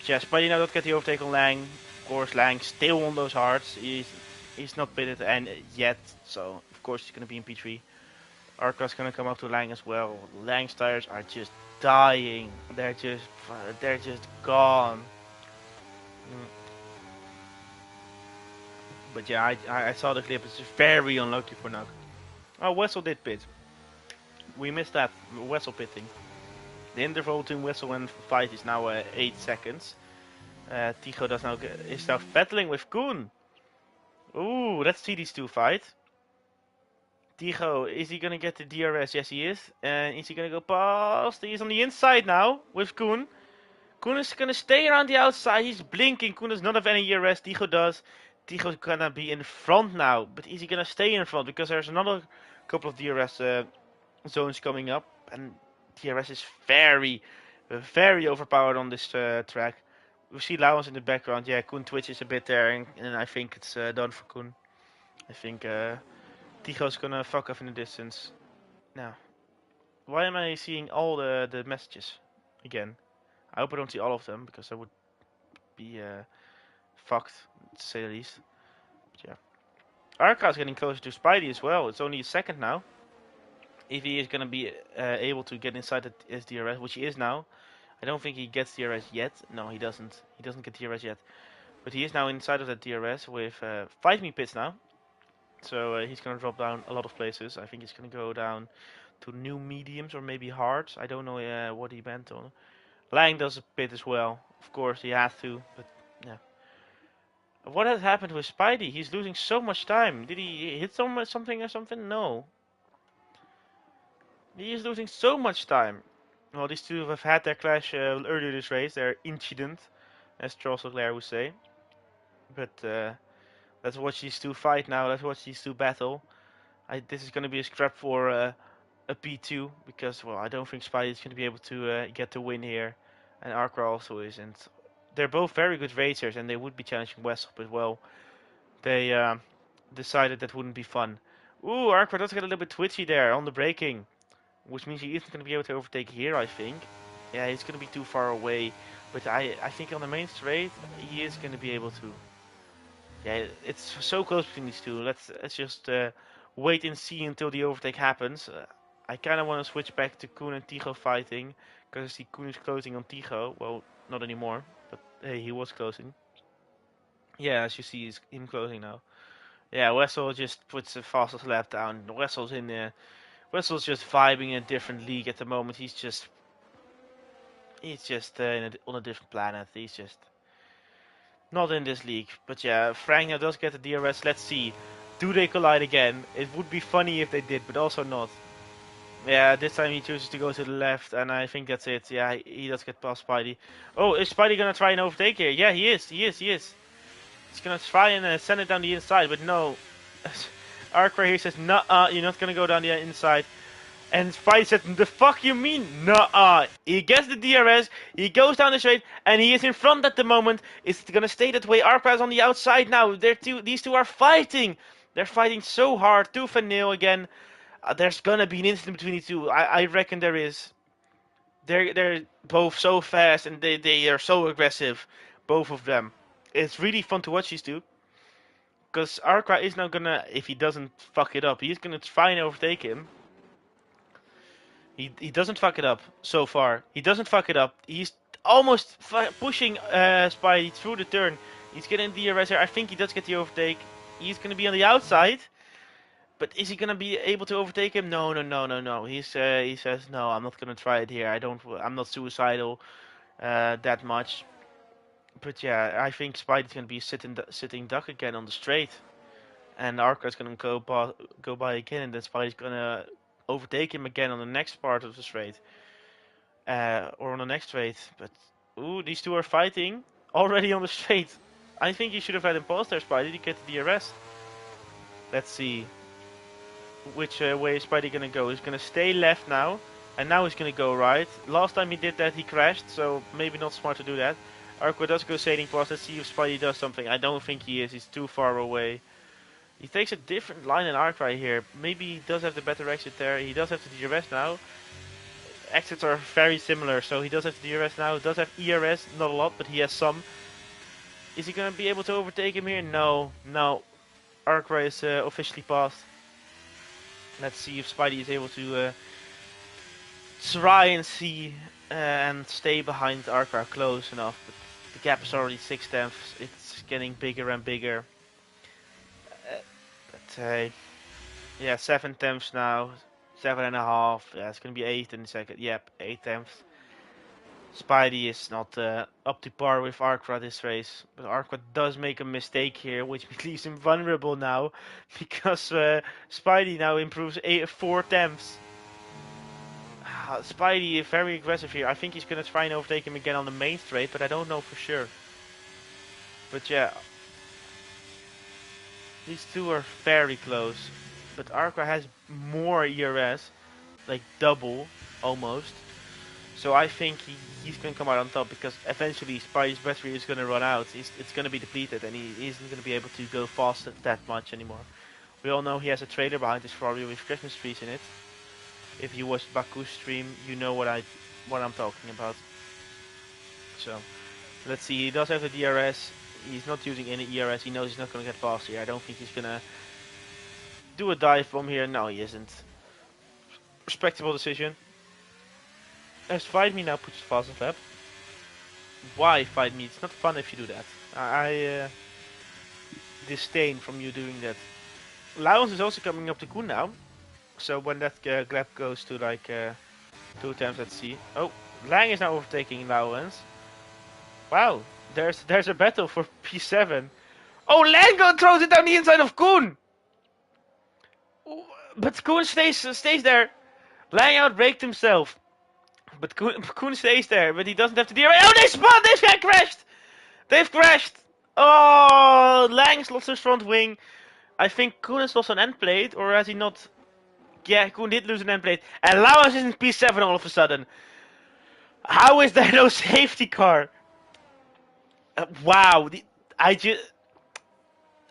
Speaker 1: Yes, but you know, don't get the overtake on Lang. Of course, Lang still on those hards. He's not pitted and yet, so of course he's gonna be in P3. Arca's gonna come up to Lang as well. Lang's tires are just dying. They're just gone. But yeah, I saw the clip. It's very unlucky for Nug. Oh, Wessel did pit. We missed that. Wessel pitting. The interval between Wessel and Fight is now 8 seconds. Tigo is now battling with Koen. Ooh, let's see these two fight. Tigo, is he gonna get the DRS? Yes, he is. And is he gonna go past? He's on the inside now with Koen. Koen is gonna stay around the outside. He's blinking. Koen does not have any DRS. Tigo does. Tigo's gonna be in front now. But is he gonna stay in front? Because there's another couple of DRS zones coming up. And DRS is very, very overpowered on this track. We see Laurens in the background. Yeah, Koen twitches a bit there. And I think it's done for Koen. I think Tigo's gonna fuck off in the distance. Now, why am I seeing all the messages again? I hope I don't see all of them, because I would be fucked, to say the least. But yeah. Arca's getting closer to Spidey as well. It's only a second now. If he is going to be able to get inside his DRS, which he is now. I don't think he gets DRS yet. No, he doesn't. He doesn't get DRS yet. But he is now inside of that DRS with 5 pits now. So he's going to drop down a lot of places. I think he's going to go down to new mediums or maybe hards. I don't know what he meant on. Lang does a pit as well. Of course, he has to. But yeah. What has happened with Spidey? He's losing so much time. Did he hit something or something? No. He is losing so much time. Well, these two have had their clash earlier this race, their incident, as Charles Leclerc would say. But let's watch these two fight now. Let's watch these two battle. This is going to be a scrap for a P2 because, well, I don't think Spidey is going to be able to get the win here, and Arca also isn't. They're both very good racers, and they would be challenging Westhoff as well. They decided that wouldn't be fun. Ooh, Arca does get a little bit twitchy there on the braking, which means he isn't going to be able to overtake here, I think. Yeah, he's going to be too far away, but I think on the main straight, he is going to be able to. Yeah, it's so close between these two. Let's just wait and see until the overtake happens. I kind of want to switch back to Koen and Tycho fighting, because I see Koen is closing on Tycho. Well, not anymore, but hey, he was closing. Yeah, as you see, he's him closing now. Yeah, Wessel just puts the fastest lap down. Wessel's in there. Wessel's just vibing in a different league at the moment. He's just on a different planet. He's just not in this league. But yeah, Frank now does get the DRS. Let's see. Do they collide again? It would be funny if they did, but also not. Yeah, this time he chooses to go to the left, and I think that's it. Yeah, he does get past Spidey. Oh, is Spidey gonna try and overtake here? Yeah, he is. He's gonna try and send it down the inside, but no. Arc right here says, "Nuh-uh, you're not gonna go down the inside." And Spidey said, "The fuck you mean? Nuh-uh." He gets the DRS, he goes down the straight, and he is in front at the moment. It's gonna stay that way. Arca is on the outside now. These two are fighting. They're fighting so hard, tooth and nail again. There's gonna be an incident between the two. I reckon there is. They're both so fast and they are so aggressive, both of them. It's really fun to watch these two. Because Arca is now gonna, if he doesn't fuck it up, he's gonna try and overtake him. He doesn't fuck it up so far. He doesn't fuck it up. He's almost pushing Spidey through the turn. He's getting the DRS here. I think he does get the overtake. He's gonna be on the outside. But is he gonna be able to overtake him? No. He says no. I'm not gonna try it here. I'm not suicidal that much. But yeah, I think Spidey's gonna be sitting duck again on the straight, and Arca's gonna go by again, and then Spidey's gonna overtake him again on the next part of the straight, or on the next straight. But ooh, these two are fighting already on the straight. I think you should have had him pause there, Spidey, to get the DRS. Let's see. Which way is Spidey gonna go? He's gonna stay left now, and now he's gonna go right. Last time he did that, he crashed, so maybe not smart to do that. Arco does go sailing past. Let's see if Spidey does something. I don't think he is. He's too far away. He takes a different line than Arc right here. Maybe he does have the better exit there. He does have the DRS now. Exits are very similar, so he does have the DRS now. He does have ERS, not a lot, but he has some. Is he gonna be able to overtake him here? No. Arc is officially passed. Let's see if Spidey is able to try and see and stay behind Arca close enough. But the gap is already 6 tenths. It's getting bigger and bigger. Yeah, 7 tenths now. 7.5. Yeah, it's going to be 8 in a second. Yep, 8 tenths. Spidey is not up to par with Arca this race, but Arca does make a mistake here, which leaves him vulnerable now, because Spidey now improves 4 tenths. Spidey is very aggressive here. I think he's going to try and overtake him again on the main straight, but I don't know for sure. But yeah, these two are very close, but Arca has more ERS, like double almost. So I think he's going to come out on top, because eventually Spidey's battery is going to run out. It's going to be depleted, and he isn't going to be able to go fast that much anymore. We all know he has a trailer behind his Ferrari with Christmas trees in it. If you watched Baku's stream, you know what I'm talking about. So let's see. He does have the DRS. He's not using any ERS. He knows he's not going to get past here. I don't think he's going to do a dive bomb here. No, he isn't. Respectable decision. As Fight Me now puts fastest lap. Why Fight Me? It's not fun if you do that. I disdain from you doing that. Lowens is also coming up to Koen now. So when that lap goes to like 2 times, let's see. Oh, Lang is now overtaking Lowens. Wow, there's a battle for P7. Oh, Lang throws it down the inside of Koen. But Koen stays there. Lang outbraked himself. But Koen stays there, but he doesn't have to deal. Oh, they spun! They've crashed! They've crashed! Oh, Lang's lost his front wing. I think Koen has lost an end plate, or has he not? Yeah, Koen did lose an end plate. And Lauwers is in P7 all of a sudden. How is there no safety car? Wow. I just...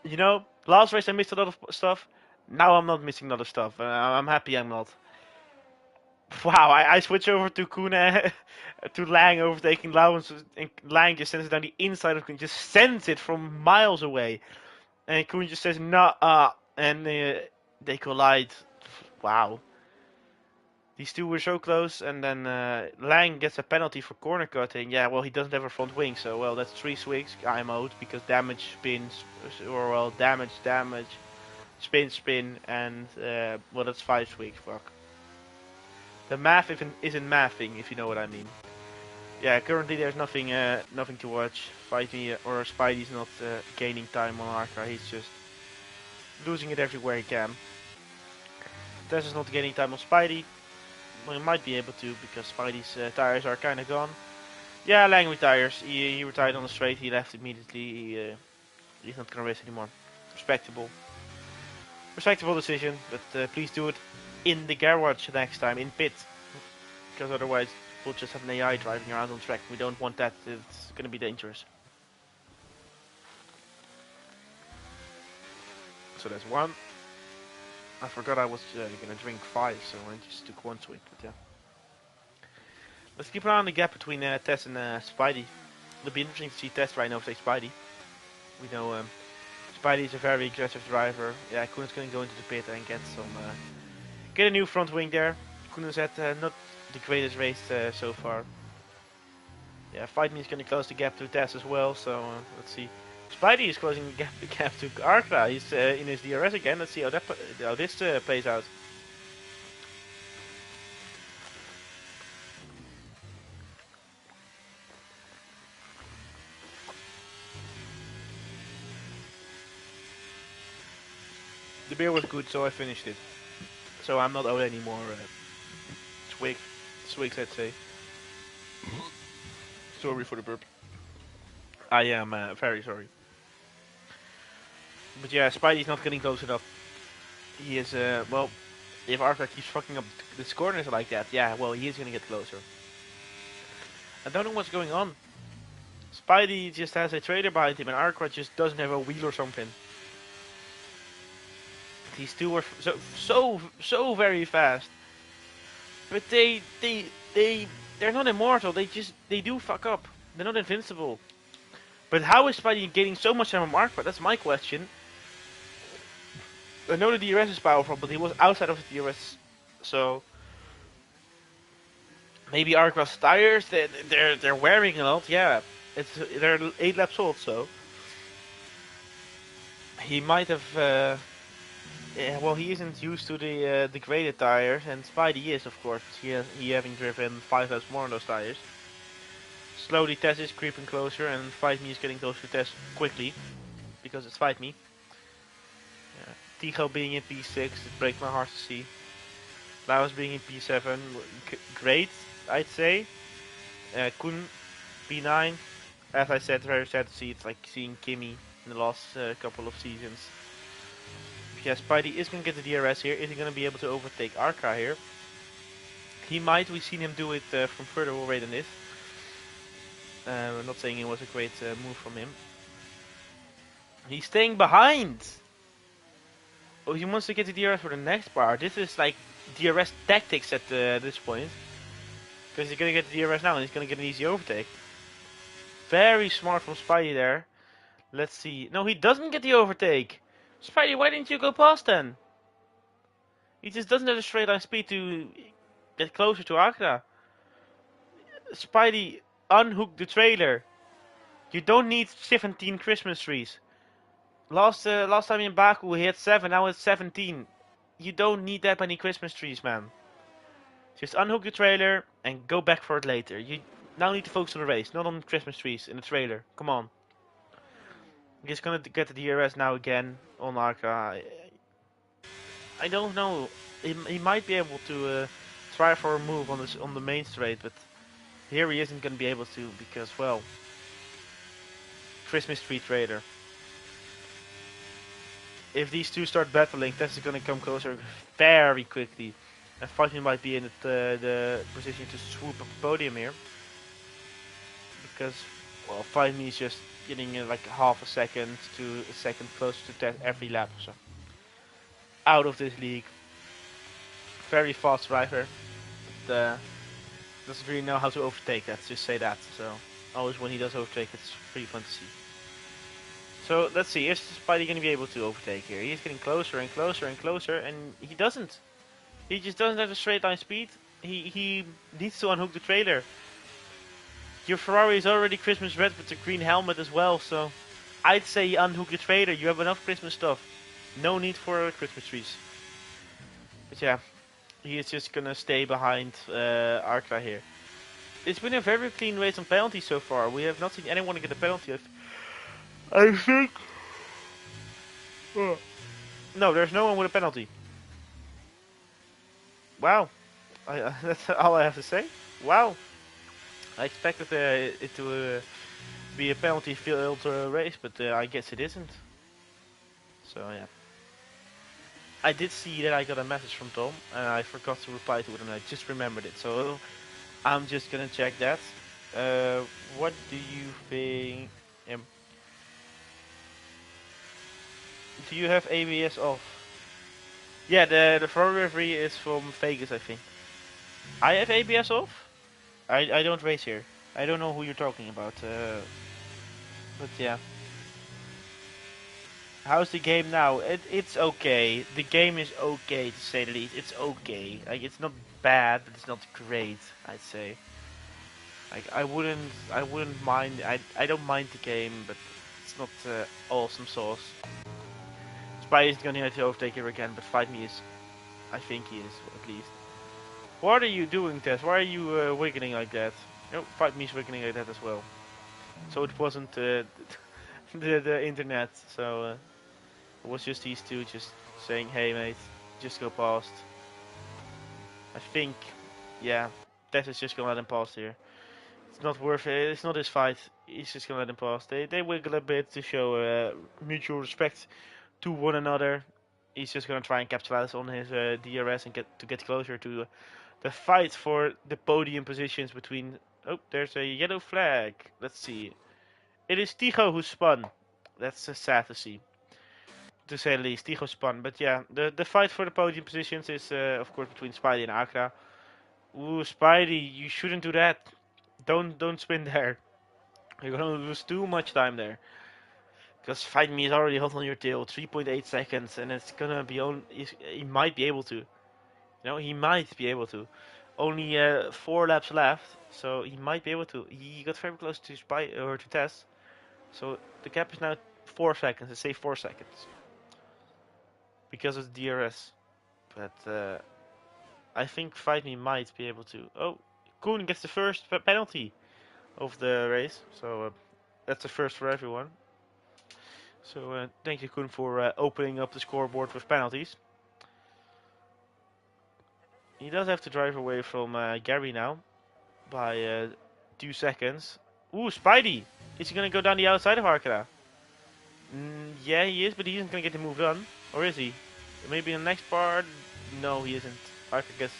Speaker 1: You know, last race I missed a lot of stuff. Now I'm not missing a lot of stuff. I'm happy I'm not. Wow, I switch over to Koen to Lang overtaking Lauwers, and Lang just sends it down the inside of Koen, just sends it from miles away. And Koen just says, nah, and they collide. Wow. These two were so close, and then Lang gets a penalty for corner cutting. Yeah, well, he doesn't have a front wing, so, well, that's 3 swigs, I mode, because damage, spins, or, well, damage, spin, and, well, that's 5 swigs, fuck. The math isn't mathing, if you know what I mean. Yeah, currently there's nothing to watch. Fight Me or Spidey's not gaining time on Arca. He's just losing it everywhere he can. Tess is not gaining time on Spidey. Well, he might be able to because Spidey's tires are kind of gone. Yeah, Lang retires. He retired on the straight. He left immediately. He's not gonna race anymore. Respectable decision, but please do it in the garage next time, in pit, because otherwise we'll just have an AI driving around on track. We don't want that. It's gonna be dangerous. So that's 1. I forgot I was gonna drink 5, so I just took 1 swig. But yeah, let's keep an eye on the gap between Tess and Spidey. It'll be interesting to see Tess right now overtake Spidey. We know Spidey is a very aggressive driver. Yeah, Koen's gonna go into the pit and get a new front wing there. Koen has had not the greatest race so far. Yeah, Fight Me is going to close the gap to Tess as well, so let's see. Spidey is closing the gap to Arca. He's in his DRS again. Let's see how this plays out. The beer was good, so I finished it. So I'm not owed any more swigs, let's say. Sorry for the burp. I am very sorry. But yeah, Spidey's not getting close enough. He is, well, if Arca keeps fucking up the corners like that, yeah, well, he is gonna get closer. I don't know what's going on. Spidey just has a trailer behind him and Arca just doesn't have a wheel or something. These two are so very fast. But they're not immortal, they do fuck up. They're not invincible. But how is Spidey getting so much time on Arca? That's my question. I know the DRS is powerful, but he was outside of the DRS, so maybe Arca's tires they're wearing a lot. Yeah, they're 8 laps old, so he might have. Yeah, well, he isn't used to the degraded tires, and Spidey is, of course. He having driven 5 laps more on those tires. Slowly, Tess is creeping closer, and Fight Me is getting closer to Tess quickly because it's Fight Me. Tigo being in P6, it breaks my heart to see. Laos being in P7, great, I'd say. Koen, P9, as I said, very sad to see. It's like seeing Kimmy in the last couple of seasons. Yeah, Spidey is going to get the DRS here. Is he going to be able to overtake Arca here? He might. We've seen him do it from further away than this. I'm not saying it was a great move from him. He's staying behind! Oh, he wants to get the DRS for the next bar. This is like DRS tactics at this point. Because he's going to get the DRS now and he's going to get an easy overtake. Very smart from Spidey there. Let's see. No, he doesn't get the overtake. Spidey, why didn't you go past then? He just doesn't have the straight line speed to get closer to Accra. Spidey unhooked the trailer. You don't need 17 Christmas trees. Last time in Baku we had 7, now it's 17. You don't need that many Christmas trees, man. Just unhook the trailer and go back for it later. You now need to focus on the race, not on Christmas trees in the trailer. Come on. He's gonna get the DRS now again on Arca. I don't know. He might be able to try for a move on the main straight, but here he isn't gonna be able to because, well, Christmas tree trailer. If these two start battling, Tess is gonna come closer very quickly, and Fighting might be in the position to swoop up the podium here because, well, Fight Me is just getting like half a second to a second closer to Tess every lap. So out of this league. Very fast driver, but doesn't really know how to overtake. Let's just say that. So always when he does overtake, it's pretty fun to see. So let's see, is Spidey going to be able to overtake here? He's getting closer and closer and closer, and he doesn't. He just doesn't have a straight line speed. He needs to unhook the trailer. Your Ferrari is already Christmas red with the green helmet as well, so I'd say unhook the trailer. You have enough Christmas stuff. No need for Christmas trees. But yeah, he is just gonna stay behind Arca here. It's been a very clean race on penalties so far. We have not seen anyone get a penalty. I think. No, there's no one with a penalty. Wow, that's all I have to say. Wow, I expected it to be a penalty-filled race, but I guess it isn't. So yeah. I did see that I got a message from Tom, and I forgot to reply to it, and I just remembered it. So I'm just gonna check that. What do you think? Do you have ABS off? Yeah, the Ferrari referee is from Vegas, I think. I have ABS off. I don't race here. I don't know who you're talking about. But yeah. How's the game now? It's okay. The game is okay, to say the least. It's okay. Like, it's not bad, but it's not great, I'd say. Like, I wouldn't mind. I don't mind the game, but it's not awesome sauce. Spy is gonna have to overtake here again, but Fight Me is. I think he is, at least. What are you doing, Tess? Why are you wiggling like that? No, Fight Me is wiggling like that as well. So it wasn't the internet. So it was just these two just saying, "Hey, mate, just go past." I think, yeah, Tess is just gonna let him pass here. It's not worth it. It's not his fight. He's just gonna let him pass. They wiggle a bit to show mutual respect to one another. He's just gonna try and capitalize on his DRS and get closer to the fight for the podium positions between. Oh, there's a yellow flag. Let's see. It is Tigo who spun. That's sad to see, to say the least. Tigo spun, but yeah, the fight for the podium positions is of course between Spidey and Accra. Ooh, Spidey, you shouldn't do that. Don't spin there. You're gonna lose too much time there. Because Fight Me is already hot on your tail, 3.8 seconds, and it's gonna be on. He might be able to. You know, he might be able to. Only 4 laps left, so he might be able to. He got very close to to Tess, so the gap is now 4 seconds. Let's say 4 seconds because of the DRS. But I think Fight Me might be able to. Oh, Koen gets the first penalty of the race, so that's the first for everyone. So thank you, Koen, for opening up the scoreboard with penalties. He does have to drive away from Gary now by 2 seconds. Ooh, Spidey! Is he going to go down the outside of Arkada? Yeah, he is, but he isn't going to get the move done. Or is he? Maybe in the next part? No, he isn't. Arkada gets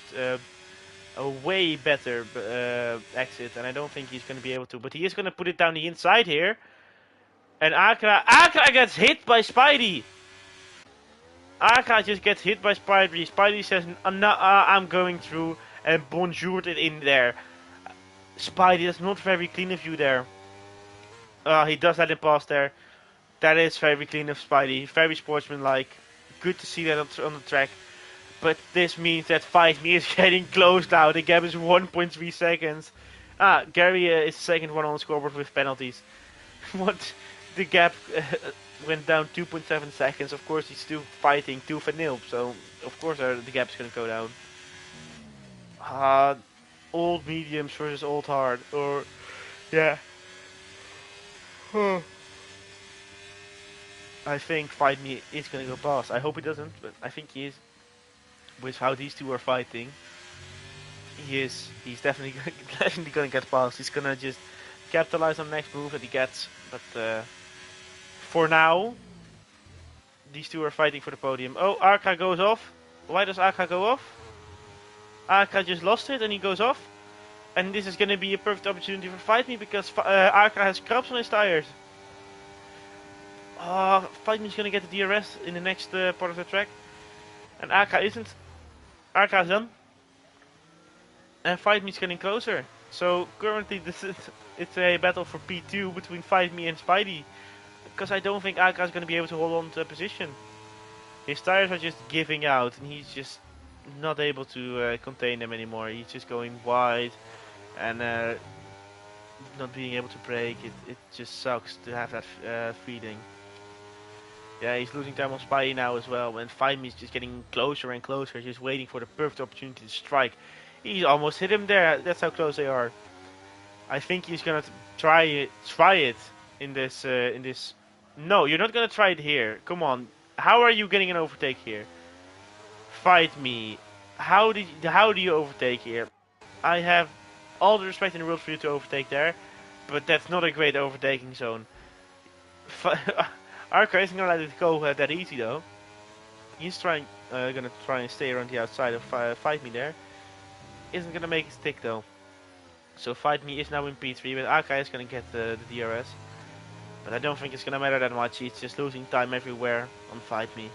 Speaker 1: a way better exit, and I don't think he's going to be able to. But he is going to put it down the inside here. And Akra gets hit by Spidey. Akra just gets hit by Spidey. Spidey says, no, I'm going through, and bonjoured it in there. Spidey, that's not very clean of you there. He does let him pass there. That is very clean of Spidey. Very sportsmanlike. Good to see that on the track. But this means that Fight Me is getting close now. The gap is 1.3 seconds. Gary is the second one on the scoreboard with penalties. What? The gap went down 2.7 seconds. Of course, he's still fighting tooth and nail. So, of course, the gap is going to go down. Old mediums versus old hard. Or, yeah. I think Fight Me is going to go past. I hope he doesn't, but I think he is. With how these two are fighting, he is. He's definitely definitely going to get past. He's going to just capitalize on the next move that he gets. But for now, these two are fighting for the podium. Oh, Arca goes off. Why does Arca go off? Arca just lost it and he goes off. And this is going to be a perfect opportunity for Fight Me because Arca has craps on his tires. Fight Me is going to get the DRS in the next part of the track. And Arca isn't. Arca is done. And Fight Me is getting closer. So currently it's a battle for P2 between Fight Me and Spidey. Because I don't think Arca is going to be able to hold on to a position. His tires are just giving out and he's just not able to contain them anymore. He's just going wide and not being able to brake. It just sucks to have that feeling. Yeah, he's losing time on Spidey now as well. And Fight Me is just getting closer and closer, just waiting for the perfect opportunity to strike. He almost hit him there. That's how close they are. I think he's gonna try it in this. No, you're not gonna try it here. Come on. How are you getting an overtake here? Fight Me. How do you overtake here? I have all the respect in the world for you to overtake there, but that's not a great overtaking zone. Arca isn't gonna let it go that easy though. He's gonna try and stay around the outside of Fight Me there. Isn't gonna make it stick though. So Fight Me is now in P3, but Arca is gonna get the DRS. But I don't think it's gonna matter that much. He's just losing time everywhere on Fight Me.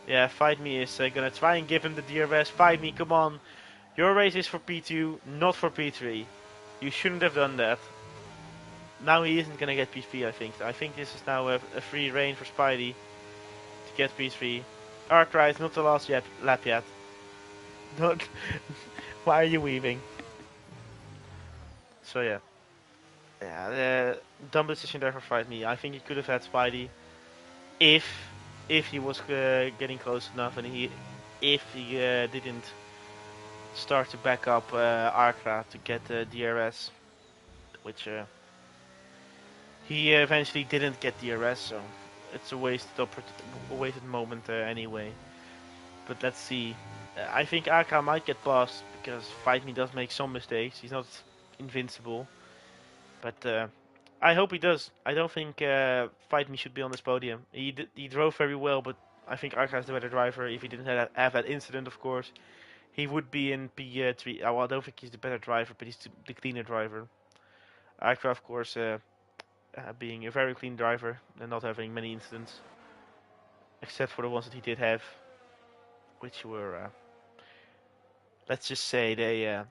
Speaker 1: Yeah, Fight Me is gonna try and give him the DRS. Fight Me, come on. Your race is for P2, not for P3. You shouldn't have done that. Now he isn't gonna get P3, I think. I think this is now a free reign for Spidey to get P3. Arca is not the last lap yet. Don't. Why are you weaving? So yeah. Yeah, dumb decision there for Fight Me. I think he could have had Spidey if he was getting close enough and if he didn't start to back up Arca to get the DRS, which he eventually didn't get DRS, so it's a wasted moment anyway. But let's see. I think Arca might get past because Fight Me does make some mistakes. He's not invincible. But I hope he does. I don't think Fight Me should be on this podium. He drove very well, but I think Arca is the better driver. If he didn't have that incident, of course, he would be in P3. Well, I don't think he's the better driver, but he's the cleaner driver. Arca, of course, being a very clean driver and not having many incidents, except for the ones that he did have, which were, let's just say, they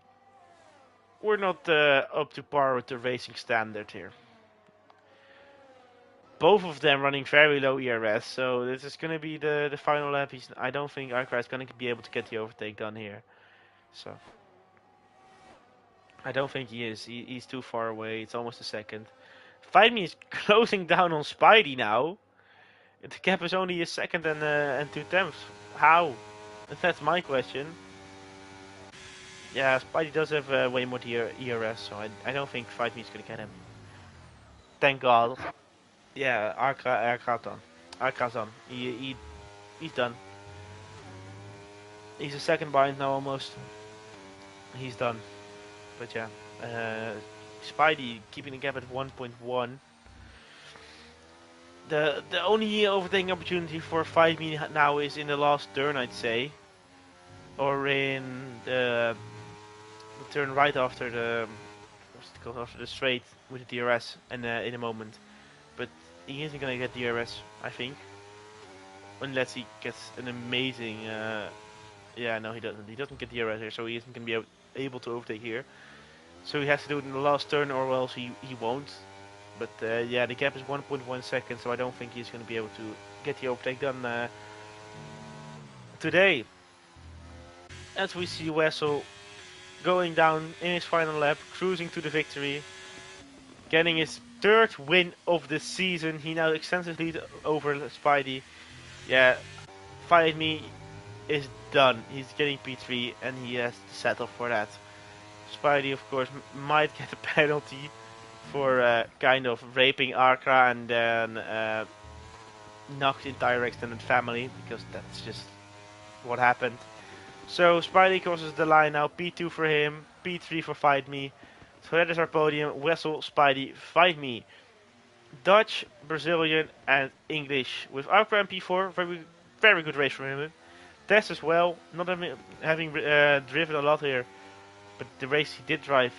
Speaker 1: were not up to par with the racing standard here. Both of them running very low ERS, so this is going to be the final lap. I don't think Arca is going to be able to get the overtake done here. So I don't think he is. He's too far away. It's almost a second. Fight Me is closing down on Spidey now. The gap is only a second and 2/10. How? That's my question. Yeah, Spidey does have way more ERS, so I don't think Fight Me is going to get him. Thank God. Yeah, Arca done. Arca's done. He's done. He's a second behind now almost. He's done. But yeah, Spidey keeping the gap at 1.1. The only overtaking opportunity for Fight Me now is in the last turn, I'd say, or in the turn right after the after the straight with the DRS and in a moment. But he isn't gonna get DRS, I think, unless he gets an amazing. Yeah, no, he doesn't. He doesn't get DRS here, so he isn't gonna be able to overtake here. So he has to do it in the last turn, or else he won't. But yeah, the gap is 1.1 seconds, so I don't think he's going to be able to get the overtake done today. as we see Wessel going down in his final lap, cruising to the victory, getting his third win of the season. He now extends his lead over Spidey. Yeah, Fight Me is done. He's getting P3 and he has to settle for that. Spidey, of course, might get a penalty for kind of raping Arkra and then knocked the entire extended family, because that's just what happened. So Spidey crosses the line now. P2 for him, P3 for Fight Me. So that is our podium. Wessel, Spidey, Fight Me. Dutch, Brazilian and English with Arkra and P4. Very good race from him. Test as well, not having driven a lot here, but the race he did drive,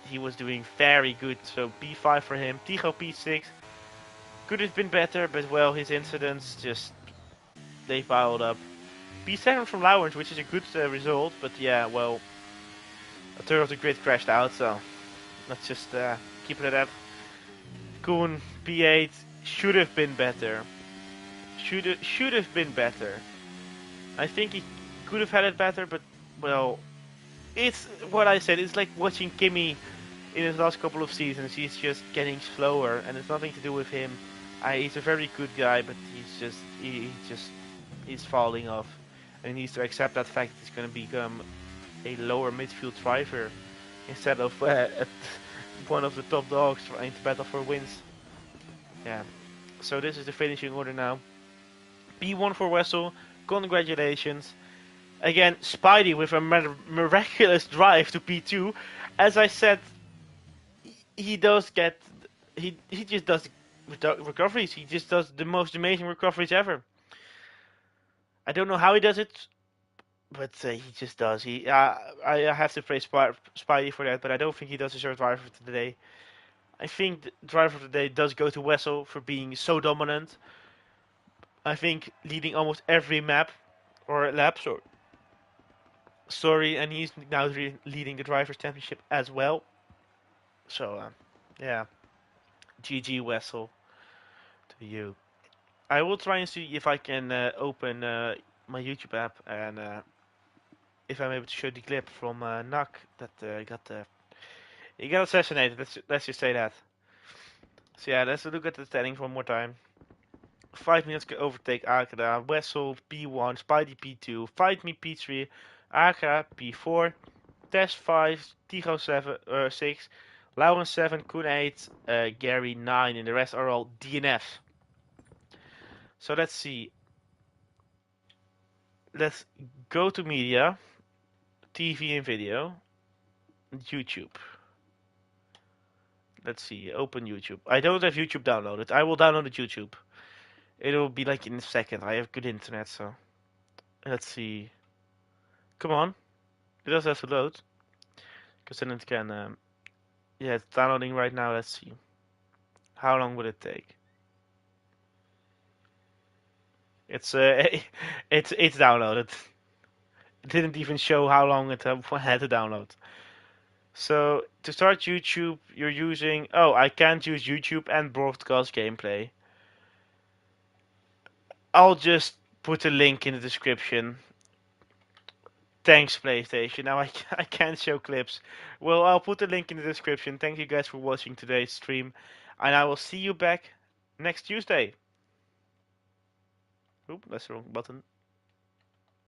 Speaker 1: he was doing very good. So P5 for him. Tigo P6. Could have been better, but well, his incidents just, they piled up. P7 from Lowrance, which is a good result, but yeah, well, a third of the grid crashed out, so let's just keep it at that. Koen P8 should have been better. Should have been better. I think he could have had it better, but well, it's what I said. It's like watching Kimi in his last couple of seasons. He's just getting slower, and it's nothing to do with him. He's a very good guy, but he's falling off, and he needs to accept that fact. He's going to become a lower midfield driver instead of one of the top dogs trying to battle for wins. Yeah. So this is the finishing order now. P1 for Wessel. Congratulations. Again, Spidey with a miraculous drive to P2. As I said, he does get, he just does recoveries. He just does the most amazing recoveries ever. I don't know how he does it, but he just does. I have to praise Spidey for that, but I don't think he does deserve driver of the day. I think the driver of the day does go to Wessel for being so dominant. I think leading almost every map or lap, sorry, and he's now leading the drivers' championship as well. So yeah, GG Wessel to you. I will try and see if I can open my YouTube app and if I'm able to show the clip from Nak that he got assassinated. Let's just say that. So yeah, let's look at the standings one more time. 5 minutes can overtake Akra, Wessel P1, Spidey P2, Fight Me P3, Akra P4, Test 5, Tigo 6, Lawrence 7, Koen 8, Gary 9, and the rest are all DNFs. So let's see. Let's go to media, TV and video, YouTube. Let's see, open YouTube. I don't have YouTube downloaded. I will download the YouTube. It'll be like in a second. I have good internet, so. Let's see. Come on. It does have to load. Because then it can. Yeah, it's downloading right now. Let's see. How long will it take? It's it's downloaded. It didn't even show how long it had to download. So to start YouTube, you're using. Oh, I can't use YouTube and broadcast gameplay. I'll just put a link in the description. Thanks, PlayStation. Now I can't show clips. Well, I'll put a link in the description. Thank you guys for watching today's stream. And I will see you back next Tuesday. Oop, that's the wrong button.